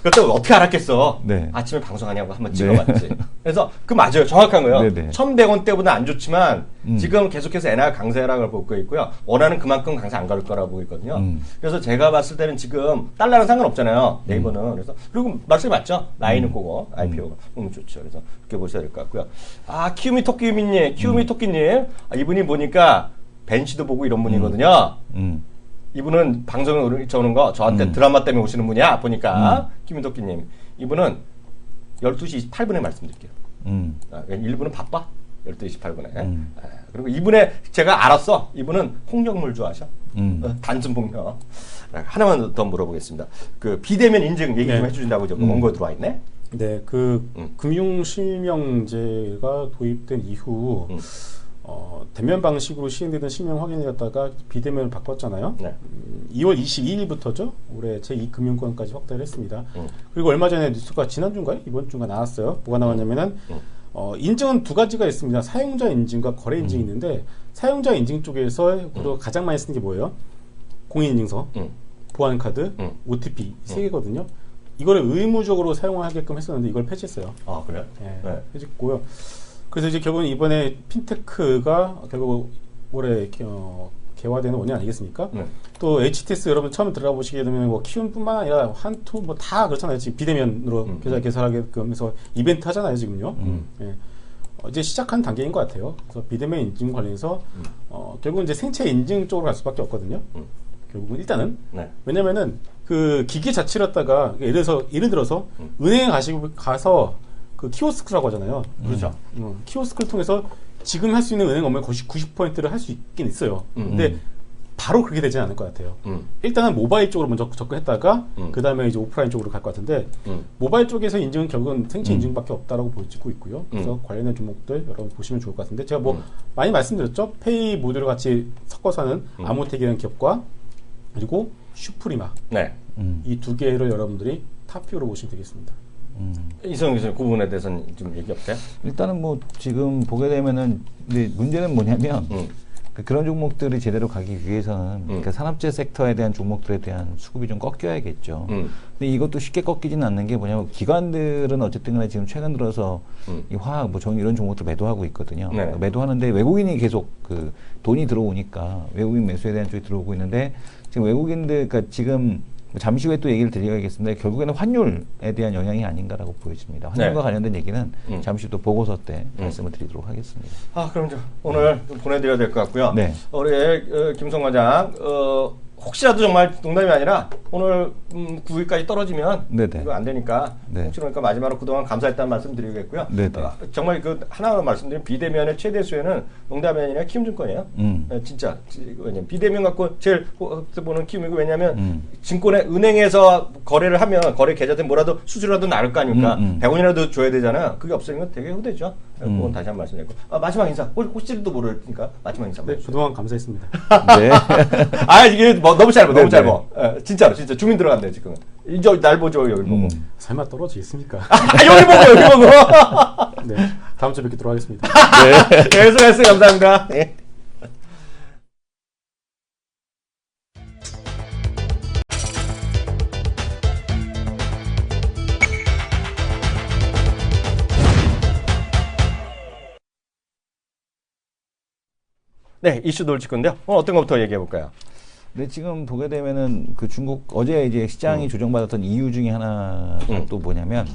그때 어떻게 알았겠어. 네. 아침에 방송하냐고 한번 찍어봤지. 그래서 그 맞아요. 정확한 거예요. 네네. 1,100원 때보다 안 좋지만 지금 계속해서 엔화가 강세라고 보고 있고요. 원화는 그만큼 강세 안 갈 거라고 보고 있거든요. 그래서 제가 봤을 때는 지금 달러랑 상관없잖아요. 네이버는. 그래서 그리고 말씀이 맞죠. 라인은 그거 IPO가 너무 좋죠. 그래서 그렇게 보셔야 될 것 같고요. 아 키우미 토끼님, 이분이 보니까 벤시도 보고 이런 분이거든요. 이분은 방송에 오는 거 저한테 드라마 때문에 오시는 분이야 보니까 김인덕기님 이분은 12시 28분에 말씀드릴게요. 1부는 바빠 12시 28분에 그리고 이분의 제가 알았어. 이분은 폭력물 좋아하셔. 단순 폭력. 하나만 더 물어보겠습니다. 그 비대면 인증 얘기 좀 해주신다고 지금 원고에 들어와 있네. 네, 그 금융실명제가 도입된 이후 대면 방식으로 시행되던 실명 확인을 갖다가 비대면을 바꿨잖아요. 네. 2월 22일부터죠. 올해 제2금융권까지 확대를 했습니다. 그리고 얼마 전에 뉴스가 지난주인가요? 이번 주가 나왔어요. 뭐가 나왔냐면은 인증은 두 가지가 있습니다. 사용자 인증과 거래 인증이 있는데 사용자 인증 쪽에서 가장 많이 쓰는 게 뭐예요? 공인인증서, 보안카드, OTP 세 개거든요. 이거를 의무적으로 사용하게끔 했었는데 이걸 폐지했어요. 아 그래요? 네. 폐지했고요. 그래서 이제 결국은 이번에 핀테크가 결국 올해 개화되는 원인 아니겠습니까? 또 HTS 여러분 처음 들어가 보시게 되면 뭐 키움뿐만 아니라 한투 뭐 다 그렇잖아요. 지금 비대면으로 계좌 개설하게끔 해서 이벤트 하잖아요, 지금요. 예. 이제 시작한 단계인 것 같아요. 그래서 비대면 인증 관련해서 결국은 이제 생체 인증 쪽으로 갈 수밖에 없거든요. 결국은 일단은 왜냐면은 그 기계 자체를 갖다가 예를 들어서 은행에 가서 그 키오스크라고 하잖아요. 그렇죠. 키오스크를 통해서 지금 할 수 있는 은행 업무의 90%를 할 수 있긴 있어요. 근데 바로 그렇게 되지는 않을 것 같아요. 일단은 모바일 쪽으로 먼저 접근했다가 그 다음에 이제 오프라인 쪽으로 갈 것 같은데 모바일 쪽에서 인증은 결국은 생체 인증밖에 없다라고 보여지고 있고요. 그래서 관련된 종목들 여러분 보시면 좋을 것 같은데 제가 뭐 많이 말씀드렸죠. 페이 모듈을 같이 섞어서 하는 아모텍이라는 기업과 그리고 슈프리마 이 두 개를 여러분들이 탑피오로 보시면 되겠습니다. 이성영 교수님 그 부분에 대해서는 좀 얘기 없어요? 일단은 뭐 지금 보게 되면은 근데 문제는 뭐냐면 그런 종목들이 제대로 가기 위해서는 그러니까 산업재 섹터에 대한 종목들에 대한 수급이 좀 꺾여야겠죠. 근데 이것도 쉽게 꺾이지는 않는 게 뭐냐면 기관들은 어쨌든 간에 지금 최근 들어서 이 화학, 뭐 정 이런 종목들 매도하고 있거든요. 그러니까 매도하는데 외국인이 계속 그 돈이 들어오니까 외국인 매수에 대한 쪽이 들어오고 있는데 지금 외국인들 그러니까 지금 잠시 후에 또 얘기를 드리겠습니다. 결국에는 환율에 대한 영향이 아닌가라고 보여집니다. 환율과 관련된 얘기는 잠시 후 또 보고서 때 말씀을 드리도록 하겠습니다. 그럼 오늘 좀 보내드려야 될 것 같고요. 네. 우리 김성 과장, 혹시라도 정말 농담이 아니라 오늘 9위까지 떨어지면 이거 안 되니까 혹시 그러니까 마지막으로 그동안 감사했다는 말씀 드리겠고요. 정말 그 하나만 말씀드리면 비대면의 최대 수혜는 농담이 아니라 키움증권이에요. 진짜 왜냐면 비대면 갖고 제일 보는 키움이고 왜냐하면 증권에 은행에서 거래를 하면 거래 계좌든 뭐라도 수수료라도 나올 거 아닙니까? 100원이라도 줘야 되잖아요. 그게 없으니까 되게 후대죠. 그건 다시 한 번 말씀드리고 마지막 인사 혹시라도 모르니까 마지막 인사. 네, 그동안 감사했습니다. 네. 이게 너무 짧아, 너무 짧아. 진짜로, 진짜 주민 들어간대요 지금. 이제 날 보죠 여기 보고. 설마 떨어지겠습니까? 여기 보고. 네, 다음 주에 뵙도록 하겠습니다. 네, 수고하셨어요. 감사합니다. 네. 네, 이슈 돌릴 건데요. 오늘 어떤 것부터 얘기해 볼까요? 네, 지금 보게 되면은 그 중국 어제 이제 시장이 조정받았던 이유 중에 하나가 또 뭐냐면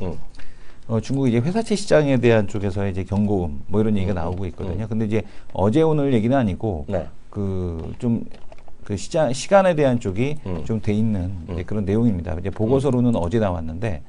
중국 이제 회사채 시장에 대한 쪽에서 이제 경고음 뭐 이런 얘기가 나오고 있거든요. 근데 이제 어제 오늘 얘기는 아니고 그 좀 그 시간에 대한 쪽이 좀 돼 있는 이제 그런 내용입니다. 이제 보고서로는 어제 나왔는데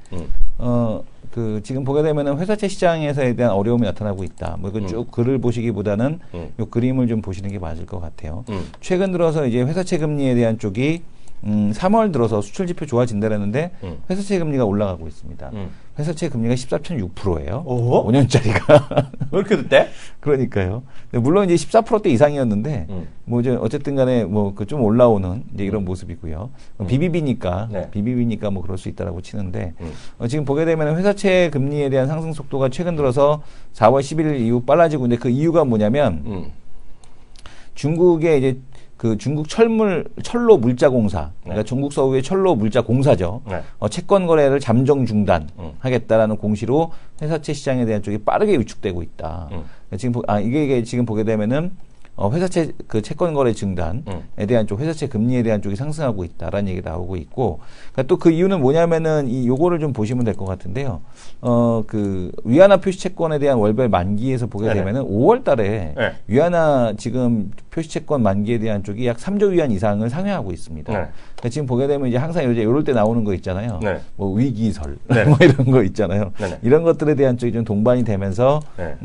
그 지금 보게 되면은 회사채 시장에서에 대한 어려움이 나타나고 있다. 뭐 이건 쭉 글을 보시기보다는 요 그림을 좀 보시는 게 맞을 것 같아요. 최근 들어서 이제 회사채 금리에 대한 쪽이 3월 들어서 수출 지표 좋아진다라는데 회사채 금리가 올라가고 있습니다. 회사채 금리가 14.6%예요. 5년짜리가. 왜 이렇게 됐대? 그러니까요. 물론 이제 14%대 이상이었는데 뭐 이제 어쨌든 간에 뭐 그 좀 올라오는 이제 이런 모습이고요. BBB니까 BBB니까 뭐 그럴 수 있다라고 치는데 지금 보게 되면 회사채 금리에 대한 상승 속도가 최근 들어서 4월 11일 이후 빨라지고 있는데 그 이유가 뭐냐면 중국의 이제 그 중국 철로 물자공사, 그러니까 전국 서구의 철로 물자공사죠. 채권 거래를 잠정 중단하겠다라는 공시로 회사채 시장에 대한 쪽이 빠르게 위축되고 있다. 지금 이게 지금 보게 되면은 회사채 그 채권 거래 증단에 대한 쪽, 회사채 금리에 대한 쪽이 상승하고 있다라는 얘기가 나오고 있고, 그러니까 또 그 이유는 뭐냐면은 요거를 좀 보시면 될 것 같은데요. 그 위안화 표시 채권에 대한 월별 만기에서 보게 되면은 5월달에 위안화 지금 표시 채권 만기에 대한 쪽이 약 3조 위안 이상을 상회하고 있습니다. 그러니까 지금 보게 되면 이제 항상 이럴 때 나오는 거 있잖아요. 뭐 위기설, 뭐 이런 거 있잖아요. 이런 것들에 대한 쪽이 좀 동반이 되면서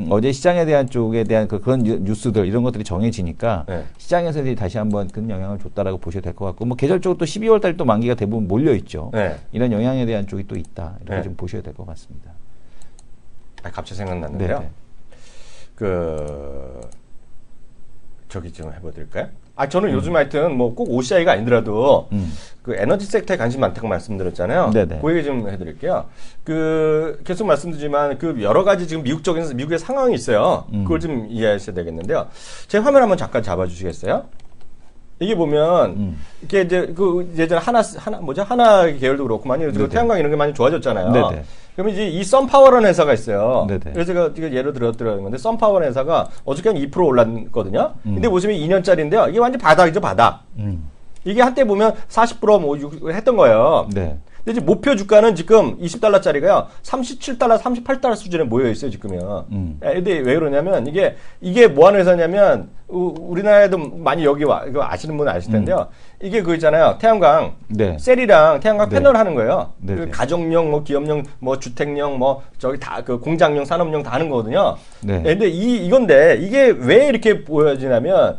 어제 시장에 대한 쪽에 대한 그런 뉴스들 이런 것들이 정해지니까 시장에서 다시 한번 큰 영향을 줬다라고 보셔도 될 것 같고, 뭐 계절적으로 또 12월 달 또 만기가 대부분 몰려 있죠. 이런 영향에 대한 쪽이 또 있다. 이렇게 좀 보셔야 될 것 같습니다. 갑자기 생각났는데요. 저기 좀 해보드릴까요? 저는 요즘 하여튼 뭐 꼭 OCI가 아니더라도 그 에너지 섹터에 관심 많다고 말씀드렸잖아요. 그 얘기 좀 해드릴게요. 계속 말씀드리지만 그 여러 가지 지금 미국의 상황이 있어요. 그걸 좀 이해하셔야 되겠는데요. 제 화면 한번 잠깐 잡아주시겠어요? 이게 보면 이게 이제 예전에 하나 계열도 그렇고만요. 태양광 이런 게 많이 좋아졌잖아요. 그러면 이제 이 썬파워라는 회사가 있어요. 그래서 제가 예를 들었던 건데, 썬파워라는 회사가 어저께 한 2% 올랐거든요. 근데 보시면 2년짜리인데요. 이게 완전 바닥이죠, 바닥. 이게 한때 보면 40% 뭐 했던 거예요. 근데 이제 목표 주가는 지금 20달러짜리가요, 37달러, 38달러 수준에 모여 있어요, 지금요. 근데 왜 그러냐면, 이게 뭐 하는 회사냐면, 우리나라에도 많이 여기 이거 아시는 분은 아실 텐데요. 이게 그거 있잖아요. 태양광, 셀이랑 태양광 패널 하는 거예요. 그 가정용, 뭐 기업용, 뭐 주택용, 뭐 저기 다 그 공장용, 산업용 다 하는 거거든요. 근데 이건데, 이게 왜 이렇게 보여지냐면,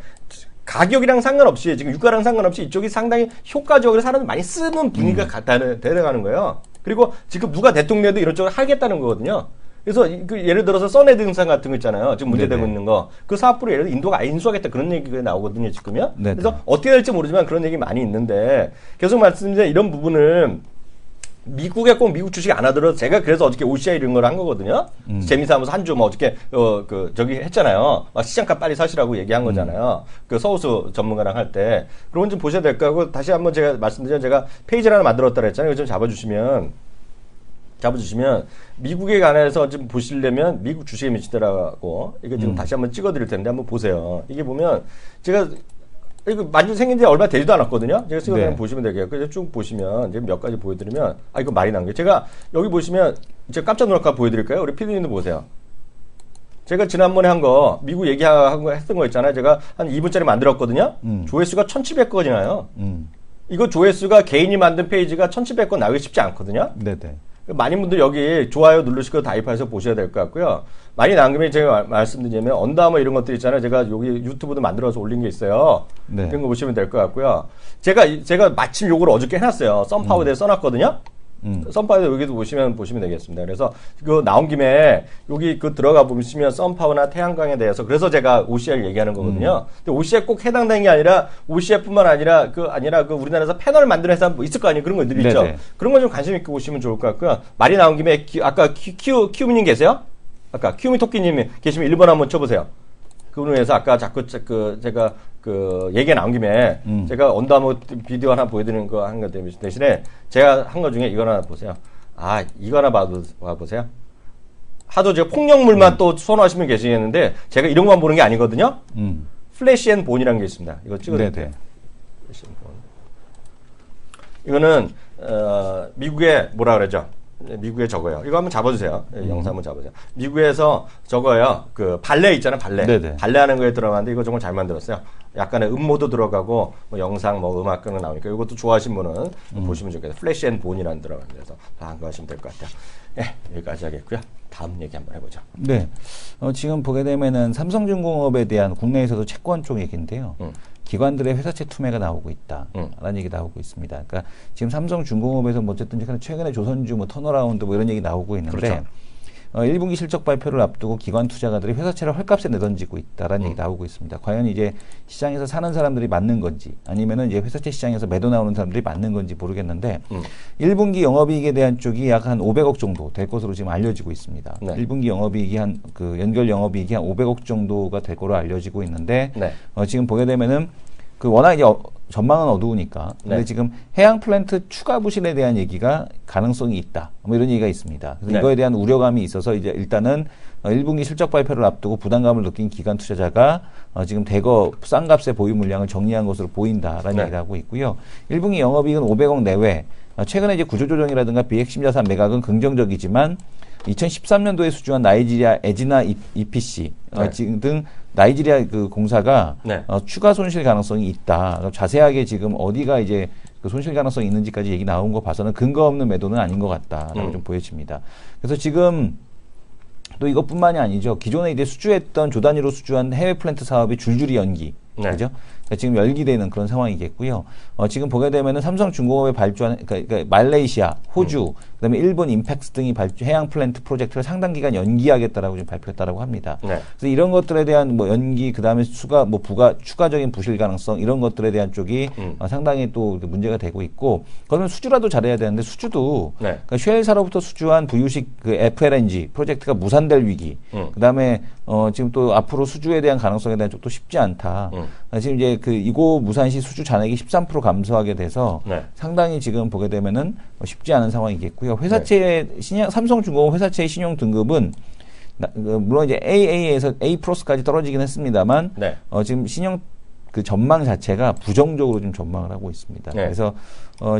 가격이랑 상관없이, 지금 유가랑 상관없이 이쪽이 상당히 효과적으로 사람들 많이 쓰는 분위기가 되어가는 거예요. 그리고 지금 누가 대통령도 이런 쪽을 하겠다는 거거든요. 그래서 예를 들어서 써내 등산 같은 거 있잖아요. 지금 문제되고 있는 거. 그 사업부를 예를 들어 인도가 인수하겠다 그런 얘기가 나오거든요, 지금요. 그래서 어떻게 될지 모르지만 그런 얘기 많이 있는데, 계속 말씀드린 이런 부분은 미국에 꼭 미국 주식 안 하더라도 제가 그래서 어저께 OCI 이런 걸 한 거거든요. 재미삼아서 한 주 뭐 어저께 저기 했잖아요. 막 시장가 빨리 사시라고 얘기한 거잖아요. 그 서우스 전문가랑 할 때. 그런 건 좀 보셔야 될 거 하고, 다시 한번 제가 말씀드리면 제가 페이지를 하나 만들었다 그랬잖아요. 이거 좀 잡아주시면 미국에 관해서 좀 보시려면 미국 주식에 미치더라고. 이거 지금 다시 한번 찍어드릴 텐데 한번 보세요. 이게 보면 제가 이거 만주 생긴 지 얼마 되지도 않았거든요. 제가 지금 보시면 되겠고요. 그래서 쭉 보시면 이제 몇 가지 보여드리면, 이거 말이 난 게, 제가 여기 보시면 제가 깜짝 놀랄까 보여드릴까요? 우리 피디님도 보세요. 제가 지난번에 한 거 미국 얘기하고 했던 거 있잖아요. 제가 한 2분짜리 만들었거든요. 조회수가 1,700건이나요. 이거 조회수가 개인이 만든 페이지가 1,700건 나오기 쉽지 않거든요. 많은 분들 여기 좋아요 누르시고 가입해서 보셔야 될 것 같고요. 많이 나온 김에 제가 말씀드리면 언더아머 이런 것들 있잖아요. 제가 여기 유튜브도 만들어서 올린 게 있어요. 이런 거 보시면 될 것 같고요. 제가 마침 요걸 어저께 해놨어요. 썬파워에 대해 써놨거든요. 썬파워에 여기도 보시면 되겠습니다. 그래서 그 나온 김에 여기 들어가 보시면 썬파워나 태양광에 대해서, 그래서 제가 OCI를 얘기하는 거거든요. 근데 OCI 꼭 해당되는 게 아니라 OCI뿐만 아니라 우리나라에서 패널 만드는 회사 뭐 있을 거 아니에요. 그런 것들 있죠. 그런 거 좀 관심 있게 보시면 좋을 것 같고요. 말이 나온 김에 아까 키우미님 계세요? 아까 키우미 토끼님 계시면 1번 한번 쳐보세요. 그분을 위해서 아까 자꾸 제가 얘기가 나온 김에 제가 언더아머 비디오 하나 보여드리는 거 한 거 대신에 제가 한 거 중에 이거 하나 보세요. 이거 하나 봐보세요. 하도 제가 폭력물만 또 선호하시면 계시겠는데 제가 이런 것만 보는 게 아니거든요. 플래시 앤 본이라는 게 있습니다. 이거 찍어드릴게요. 플래시 앤 본. 이거는 미국의 뭐라 그러죠? 미국에 저거요. 이거 한번 잡아주세요. 영상 한번 잡아주세요. 미국에서 저거요. 발레 있잖아요. 발레. 발레 하는 거에 들어가는데 이거 정말 잘 만들었어요. 약간의 음모도 들어가고 뭐 영상 뭐 음악 그런 거 나오니까 이것도 좋아하시는 분은 보시면 좋겠어요. 플래시 앤 본이라는 들어가는데 그래서 참고하시면 될 것 같아요. 여기까지 하겠고요. 다음 얘기 한번 해보죠. 지금 보게 되면은 삼성중공업에 대한 국내에서도 채권 쪽 얘기인데요. 기관들의 회사채 투매가 나오고 있다라는 얘기 나오고 있습니다. 그러니까 지금 삼성중공업에서 뭐 어쨌든 최근에 조선주 뭐 턴어라운드 뭐 이런 얘기 나오고 있는데, 1분기 실적 발표를 앞두고 기관 투자가들이 회사채를 헐값에 내던지고 있다라는 얘기 나오고 있습니다. 과연 이제 시장에서 사는 사람들이 맞는 건지, 아니면은 이제 회사채 시장에서 매도 나오는 사람들이 맞는 건지 모르겠는데, 1분기 영업이익에 대한 쪽이 약 한 500억 정도 될 것으로 지금 알려지고 있습니다. 1분기 영업이익이 연결 영업이익이 한 500억 정도가 될 거로 알려지고 있는데, 지금 보게 되면은 그 워낙 이제 전망은 어두우니까. 근데 네. 지금 해양 플랜트 추가 부실에 대한 얘기가 가능성이 있다. 뭐 이런 얘기가 있습니다. 그래서 네. 이거에 대한 우려감이 있어서 이제 일단은 1분기 실적 발표를 앞두고 부담감을 느낀 기관 투자자가 지금 대거 싼 값의 보유 물량을 정리한 것으로 보인다라는 네. 얘기를 하고 있고요. 1분기 영업이익은 500억 내외. 최근에 이제 구조조정이라든가 비핵심 자산 매각은 긍정적이지만 2013년도에 수주한 나이지리아 에지나 EPC 네. 지금 등 나이지리아 그 공사가 네. 추가 손실 가능성이 있다. 자세하게 지금 어디가 이제 그 손실 가능성이 있는지까지 얘기 나온 거 봐서는 근거 없는 매도는 아닌 것 같다라고 좀 보여집니다. 그래서 지금 또 이것뿐만이 아니죠. 기존에 이제 수주했던 조 단위로 수주한 해외 플랜트 사업이 줄줄이 연기. 네. 그죠? 그러니까 지금 열기되는 그런 상황이겠고요. 지금 보게 되면은 삼성중공업에 발주한, 그러니까 말레이시아, 호주, 그다음에 일본 임팩스 등이 해양 플랜트 프로젝트를 상당 기간 연기하겠다라고 지금 발표했다라고 합니다. 네. 그래서 이런 것들에 대한 뭐 연기, 그다음에 추가적인 부실 가능성 이런 것들에 대한 쪽이 상당히 또 문제가 되고 있고, 그러면 수주라도 잘해야 되는데 수주도 네. 그러니까 쉘사로부터 수주한 부유식 그 FLNG 프로젝트가 무산될 위기, 그다음에 지금 또 앞으로 수주에 대한 가능성에 대한 쪽도 쉽지 않다. 지금 이제 그 이고 무산시 수주 잔액이 13% 감소하게 돼서 네. 상당히 지금 보게 되면은 쉽지 않은 상황이겠고요. 회사채의 삼성중공업 회사채의 신용 등급은 물론 이제 AA에서 A 플러스까지 떨어지긴 했습니다만 네. 지금 신용 그 전망 자체가 부정적으로 좀 전망을 하고 있습니다. 네. 그래서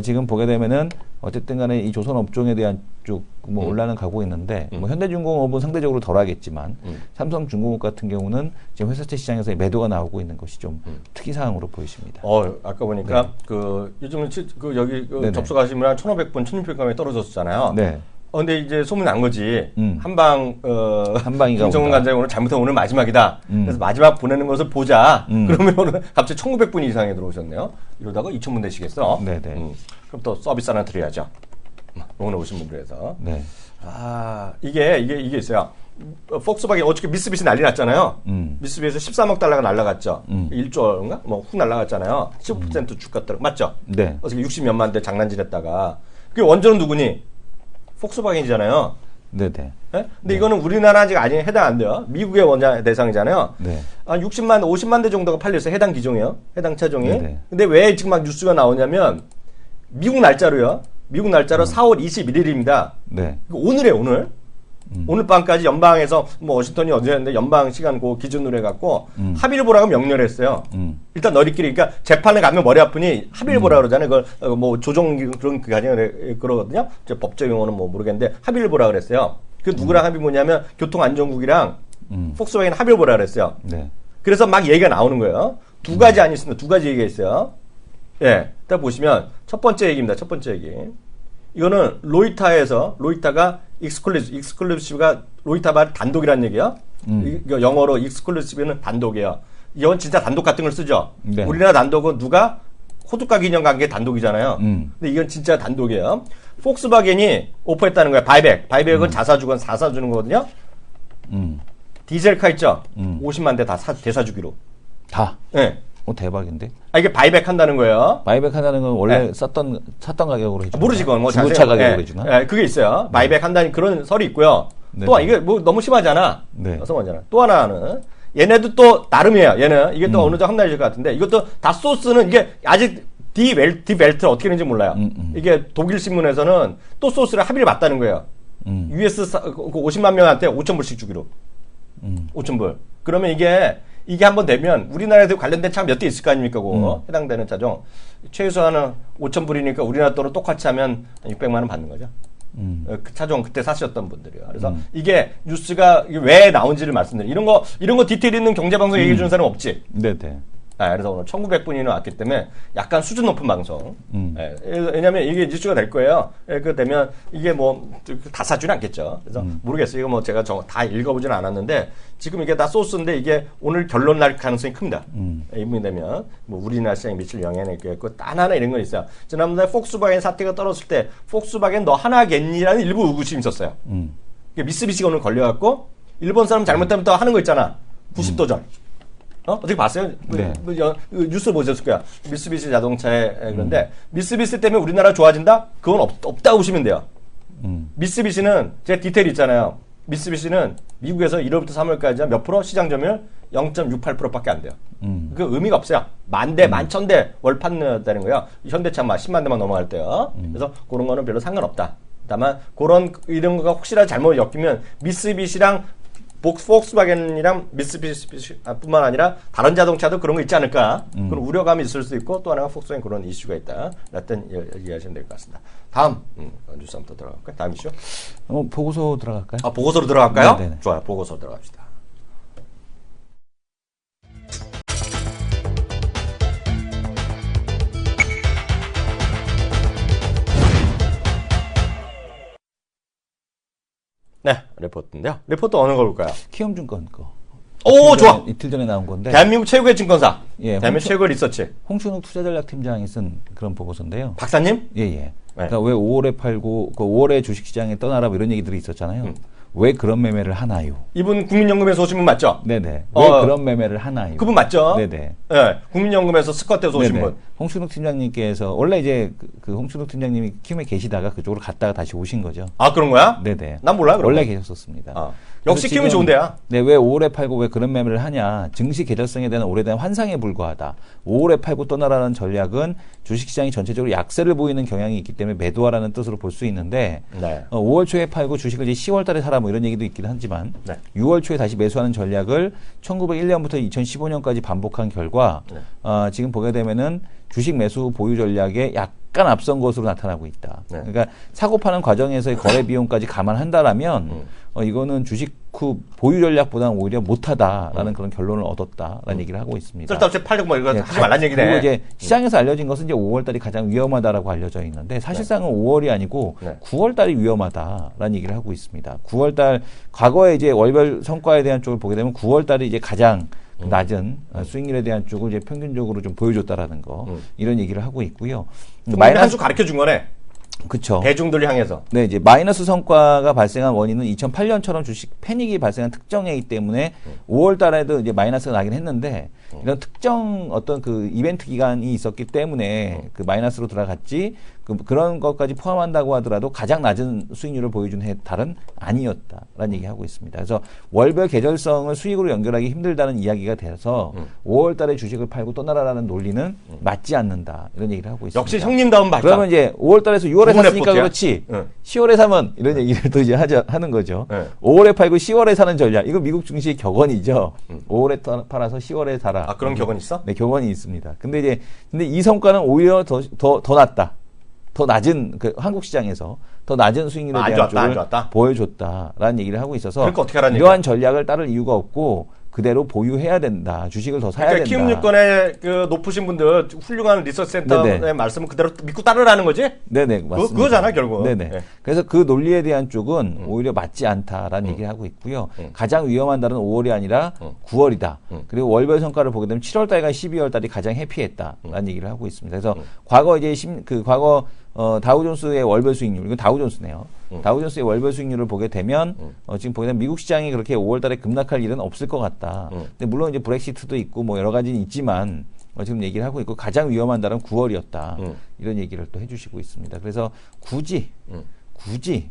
지금 보게 되면은 어쨌든 간에 이 조선 업종에 대한 쪽 뭐 올라는 가고 있는데 뭐 현대중공업은 상대적으로 덜하겠지만 삼성중공업 같은 경우는 지금 회사채 시장에서 매도가 나오고 있는 것이 좀 특이 사항으로 보이십니다. 아까 보니까 그 요즘은 여기 네네. 접속하시면 한 1,500분, 1,600원에 떨어졌잖아요. 네. 근데 이제 소문이 난 거지. 한방이가 김정은 온다. 간장이 오늘 잘못하면 오늘 마지막이다. 그래서 마지막 보내는 것을 보자. 그러면 오늘 갑자기 1,900분 이상에 들어오셨네요. 이러다가 2,000분 되시겠어? 네네. 그럼 또 서비스 하나 드려야죠. 오늘 오신 분들 해서. 네. 이게 있어요. 폭스바겐 어저께 미쓰비시 난리 났잖아요. 미쓰비시에서 13억 달러가 날라갔죠. 1조인가? 뭐 훅 날라갔잖아요. 15% 주가 떨어 맞죠? 네. 어저께 60몇만 대 장난질했다가 그게 원조는 누구니? 폭스바겐이잖아요. 네네. 네? 근데 이거는 우리나라 아직 해당 안 돼요. 미국의 원자 대상이잖아요. 네. 60만, 50만 대 정도가 팔렸어요. 해당 기종이요. 해당 차종이. 네네. 근데 왜 지금 막 뉴스가 나오냐면 미국 날짜로요. 미국 날짜로 4월 21일입니다. 네. 오늘이에요, 오늘. 오늘 밤까지 연방에서 뭐 워싱턴이 어제였는데 연방 시간 그 기준으로 해갖고 합의를 보라고 명령을 했어요. 일단 너희끼리 그러니까 재판에 가면 머리 아프니 합의를 보라 그러잖아요. 그걸 뭐 조정 그런 그 과정을 그러거든요. 법적 용어는 뭐 모르겠는데 합의를 보라 그랬어요. 그 누구랑 합의 뭐냐면 교통안전국이랑 폭스바겐 합의를 보라 그랬어요. 네. 그래서 막 얘기가 나오는 거예요. 두 가지 안이 있습니다. 두 가지 얘기가 있어요. 예, 딱 보시면 첫 번째 얘기입니다. 첫 번째 얘기. 이거는 로이타가 익스클루시브가 로이타 말 단독이라는 얘기야. 이거 영어로 익스클루시브는 단독이에요. 이건 진짜 단독 같은 걸 쓰죠. 네. 우리나라 단독은 누가 호주가 기념 관계 단독이잖아요. 근데 이건 진짜 단독이에요. 폭스바겐이 오퍼했다는 거야. 바이백은 자사주건 사사주는 거거든요. 디젤카 있죠. 50만 대 다 대사주기로. 다. 네. 대박인데. 이게 바이백 한다는 거예요. 바이백 한다는 건 원래 네. 샀던 가격으로 해주나? 모르지, 그건 뭐 중고차 가격으로 예, 해주나? 예, 그게 있어요. 바이백 한다는 그런 설이 있고요. 네. 또 이게 뭐 너무 심하잖아. 네. 너무하잖아. 또 하나는 얘네도 또 나름이에요. 얘는 이게 또 어느 정도 합리화될 것 같은데 이것도 다 소스는 이게 아직 디벨트 어떻게 되는지 몰라요. 이게 독일 신문에서는 또 소스를 합의를 맞다는 거예요. US 50만 명한테 5,000불씩 주기로. 5,000불. 그러면 이게 한번 되면 우리나라에도 관련된 차가 몇 대 있을 거 아닙니까? 그거 해당되는 차종. 최소한은 5,000불이니까 우리나라 돈으로 똑같이 하면 600만 원 받는 거죠. 그 차종 그때 사셨던 분들이요. 그래서 이게 뉴스가 왜 나온지를 말씀드려요. 이런 거 디테일 있는 경제방송 얘기해 주는 사람 없지. 네네. 그래서 오늘 1,900분이나 왔기 때문에 약간 수준 높은 방송. 왜냐면 이게 뉴스가 될 거예요. 그 되면 이게 뭐 다 사주는 않겠죠. 그래서 모르겠어요. 이거 뭐 제가 다 읽어보지는 않았는데 지금 이게 다 소스인데 이게 오늘 결론 날 가능성이 큽니다. 이분이 되면 뭐 우리나라 시장에 미칠 영향이 있겠고 단 하나 이런 거 있어요. 지난번에 폭스바겐 사태가 떨어졌을 때 폭스바겐 너 하나겠니라는 일부 의구심이 있었어요. 미쓰비시가 오늘 걸려갖고 일본 사람 잘못하면 또 하는 거 있잖아. 90도전. 어떻게 봤어요? 네. 뉴스 보셨을 거야. 미쓰비시 자동차에 그런데 미쓰비시 때문에 우리나라 좋아진다? 그건 없다고 보시면 돼요. 미쓰비시는 제 디테일 있잖아요. 미쓰비시는 미국에서 1월부터 3월까지 몇 프로 시장 점유율 0.68%밖에 안 돼요. 그 의미가 없어요. 만대, 만천대 월 판다는 거예요. 현대차 막 10만 대만 넘어갈 때요. 그래서 그런 거는 별로 상관없다. 다만 그런 이런 거가 혹시라도 잘못 엮이면 미쓰비시랑 폭스바겐이랑 미쓰비시뿐만 아니라 다른 자동차도 그런 거 있지 않을까 그런 우려감이 있을 수 있고 또 하나가 폭스바겐 그런 이슈가 있다. 라든 얘기하시면 될 것 같습니다. 다음 뉴스 한번 더 들어갈까요? 다음 이슈? 보고서 들어갈까요? 아 보고서로 들어갈까요? 네네. 좋아요. 보고서 들어갑시다. 네, 리포트인데요. 리포트 어느 걸 볼까요? 키움증권 거. 오, 좋아. 이틀 전에 나온 건데. 대한민국 최고의 증권사. 예, 대한민국 최고의 리서치. 홍춘욱 투자전략팀장이 쓴 그런 보고서인데요. 박사님? 예. 네. 그러니까 왜 5월에 팔고 그 5월에 주식시장에 떠나라 뭐 이런 얘기들이 있었잖아요. 왜 그런 매매를 하나요? 이분 국민연금에서 오신 분 맞죠? 네네. 왜 그런 매매를 하나요? 그분 맞죠? 네네. 네, 국민연금에서 스쿼트에서 오신 분. 홍춘욱 팀장님께서 원래 이제 그 홍춘욱 팀장님이 키움에 계시다가 그쪽으로 갔다가 다시 오신 거죠. 아 그런 거야? 네네. 난 몰라 그런 원래 거. 계셨었습니다. 역시 키움이 좋은 데야. 네, 왜 5월에 팔고 왜 그런 매매를 하냐? 증시 계절성에 대한 오래된 환상에 불과하다. 5월에 팔고 떠나라는 전략은 주식시장이 전체적으로 약세를 보이는 경향이 있기 때문에 매도하라는 뜻으로 볼 수 있는데 네. 5월 초에 팔고 주식을 이제 10월 달에 사라 뭐 이런 얘기도 있긴 하지만 네. 6월 초에 다시 매수하는 전략을 1901년부터 2015년까지 반복한 결과 네. 지금 보게 되면은 주식 매수 보유 전략에 약간 앞선 것으로 나타나고 있다. 네. 그러니까 사고 파는 과정에서의 거래 비용까지 감안한다라면 이거는 주식 후 보유 전략보다는 오히려 못하다라는 그런 결론을 얻었다라는 얘기를 하고 있습니다. 쓸데없이 팔려고 뭐 이거 하지 말란 얘기네. 그리고 이제 시장에서 알려진 것은 이제 5월달이 가장 위험하다라고 알려져 있는데 사실상은 5월이 아니고 9월달이 위험하다라는 얘기를 하고 있습니다. 9월달 과거에 이제 월별 성과에 대한 쪽을 보게 되면 9월달이 이제 가장 낮은 수익률에 대한 쪽을 이제 평균적으로 좀 보여줬다라는 거 이런 얘기를 하고 있고요. 마이너스 한 수 가르쳐 준 거네. 그렇죠. 대중들을 향해서. 네, 이제 마이너스 성과가 발생한 원인은 2008년처럼 주식 패닉이 발생한 특정이기 때문에 5월 달에도 이제 마이너스가 나긴 했는데 이런 특정 어떤 그 이벤트 기간이 있었기 때문에 그 마이너스로 들어갔지 그런 것까지 포함한다고 하더라도 가장 낮은 수익률을 보여준 달은 아니었다라는 얘기하고 있습니다. 그래서 월별 계절성을 수익으로 연결하기 힘들다는 이야기가 돼서 5월 달에 주식을 팔고 떠나라라는 논리는 맞지 않는다 이런 얘기를 하고 있습니다. 역시 형님다운 발전. 그러면 이제 5월 달에서 6월에 샀으니까 레포트야? 그렇지 10월에 사면 이런 얘기를 또 이제 하는 거죠. 네. 5월에 팔고 10월에 사는 전략. 이거 미국 증시의 격언이죠. 5월에 팔아서 10월에 사라. 아 그런 격언 있어? 네, 격언이 있습니다. 근데 이 성과는 오히려 더 낫다. 더 낮은 그 한국 시장에서 더 낮은 수익률에 대한 쪽을 보여줬다라는 얘기를 하고 있어서 그러니까 어떻게 하라는 이러한 전략을 따를 이유가 없고 그대로 보유해야 된다. 주식을 더 사야 된다. 키움증권의 그 높으신 분들 훌륭한 리서치 센터의 말씀은 그대로 믿고 따르라는 거지? 네네 맞습니다. 그거잖아 결국. 네네. 네. 그래서 그 논리에 대한 쪽은 오히려 맞지 않다라는 얘기를 하고 있고요. 가장 위험한 달은 5월이 아니라 9월이다. 그리고 월별 성과를 보게 되면 7월 달과 12월 달이 가장 해피했다라는 얘기를 하고 있습니다. 그래서 과거 이제 과거 다우존스의 월별 수익률, 이건 다우존스네요. 다우존스의 월별 수익률을 보게 되면 지금 보게 되면 미국 시장이 그렇게 5월달에 급락할 일은 없을 것 같다. 근데 물론 이제 브렉시트도 있고 뭐 여러 가지는 있지만 지금 얘기를 하고 있고 가장 위험한 달은 9월이었다. 이런 얘기를 또 해주시고 있습니다. 그래서 굳이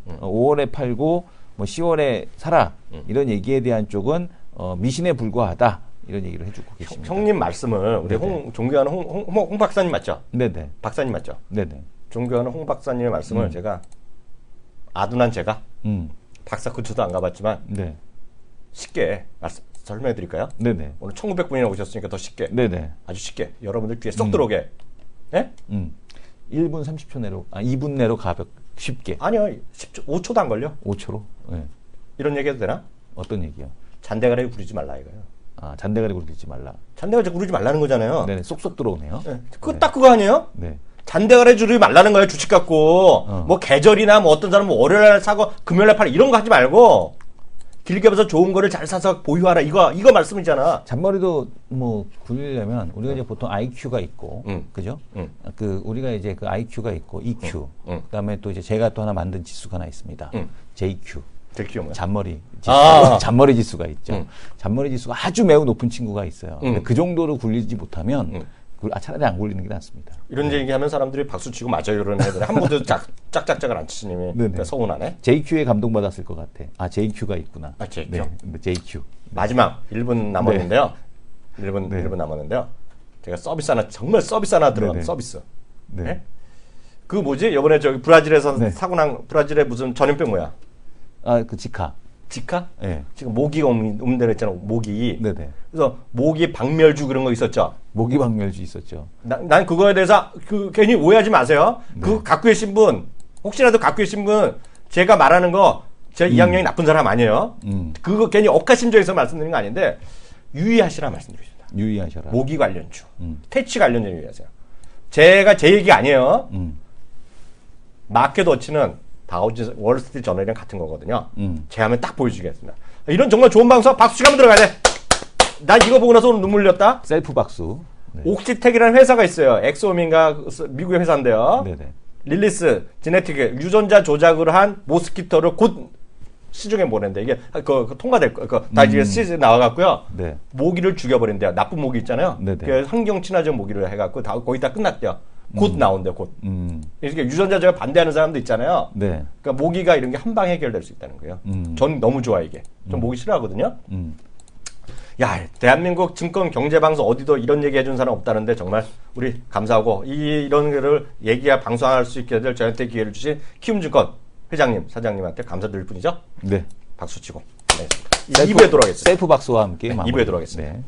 5월에 팔고 뭐 10월에 사라 이런 얘기에 대한 쪽은 미신에 불과하다. 이런 얘기를 해주고 계십니다. 형님 말씀을 우리 존경하는 홍 박사님 맞죠? 네네. 박사님 맞죠? 네네. 존경하는 홍 박사님의 말씀을 제가 아둔한 제가 박사 근처도 안 가봤지만 네. 쉽게 설명해 드릴까요? 네네. 오늘 1900분이나 오셨으니까 더 쉽게. 네네. 아주 쉽게 여러분들 귀에 쏙 들어오게. 예? 1분 30초 내로 2분 내로 쉽게. 아니요. 10초, 5초도 안 걸려. 5초로? 네. 이런 얘기 해도 되나? 어떤 얘기요? 잔대가리 부리지 말라 이거예요. 아, 잔대가리 부리지 말라. 잔대가리 부리지 말라는 거잖아요. 네, 쏙쏙 들어오네요. 네. 그거 딱 그거 아니에요? 네. 잔대가리 주지 말라는 거예요. 주식 갖고 뭐 계절이나 뭐 어떤 사람은 뭐 월요일 날 사고 금요일 날 팔아 이런 거 하지 말고 길게 봐서 좋은 거를 잘 사서 보유하라 이거 말씀이잖아. 잔머리도 뭐 굴리려면 우리가 이제 보통 IQ가 있고 그죠? 그 우리가 이제 그 IQ가 있고 EQ 그다음에 또 이제 제가 또 하나 만든 지수가 하나 있습니다. JQ. 잔머리 지수, 잔머리 지수가 있죠. 잔머리 지수가 아주 매우 높은 친구가 있어요. 근데 그 정도로 굴리지 못하면 차라리 안 굴리는 게 낫습니다. 이런 얘기하면 사람들이 박수 치고 맞아요 이러는 애들 한 번도 짝짝짝을 안 치시니 그러니까 서운하네. JQ에 감동받았을 것 같아. 아 JQ가 있구나. 아 JQ. 네, JQ. 마지막 1분 남았는데요. 1분 남았는데요. 제가 서비스 하나 정말 서비스 하나 들어간 서비스. 네? 그 뭐지? 이번에 저기 브라질에서 사고 난 브라질의 무슨 전염병 뭐야? 아 그 지카. 지카? 네. 지금 모기가 옮대로 했잖아. 모기. 네네. 그래서 모기 박멸주 그런 거 있었죠. 모기 박멸주 있었죠. 난 그거에 대해서 괜히 오해하지 마세요. 그 갖고 계신 분 혹시라도 갖고 계신 분 제가 말하는 거 제가 이학년이 나쁜 사람 아니에요. 그거 괜히 억하심정에서 말씀드리는 거 아닌데 유의하시라 말씀드립니다. 유의하셔라. 모기 관련주, 퇴치 관련주 유의하세요. 제가 제 얘기 아니에요. 마켓워치는 다우지 월스트리트 저널이랑 같은 거거든요. 제 화면 딱 보여주겠습니다. 이런 정말 좋은 방송 박수 치고 한번 들어가야 돼. 나 이거 보고 나서 오늘 눈물 흘렸다. 셀프 박수. 네. 옥시텍이라는 회사가 있어요. 엑소민가 미국의 회사인데요. 네네. 릴리스 지네틱 유전자 조작을 한 모스키토를 곧 시중에 보낸대. 이게 그 통과될 거. 다 이제 시즌 나와갖고요. 네. 모기를 죽여버린대요. 나쁜 모기 있잖아요. 그 환경 친화적 모기를 해갖고 거의 다 끝났대요. 곧 나온대요. 곧. 이렇게 유전자 조작 반대하는 사람도 있잖아요. 네. 그러니까 모기가 이런 게 한 방 해결될 수 있다는 거예요. 전 너무 좋아 이게. 전 모기 싫어하거든요. 야, 대한민국 증권 경제 방송 어디도 이런 얘기 해준 사람 없다는데 정말 우리 감사하고 이런 거를 얘기야 방송할 수 있게 될 저한테 기회를 주신 키움증권 회장님, 사장님한테 감사드릴 뿐이죠. 네. 박수 치고. 네. 2부에 돌아가겠습니다. 셀프 박수와 함께 2부에 돌아가겠습니다. 네.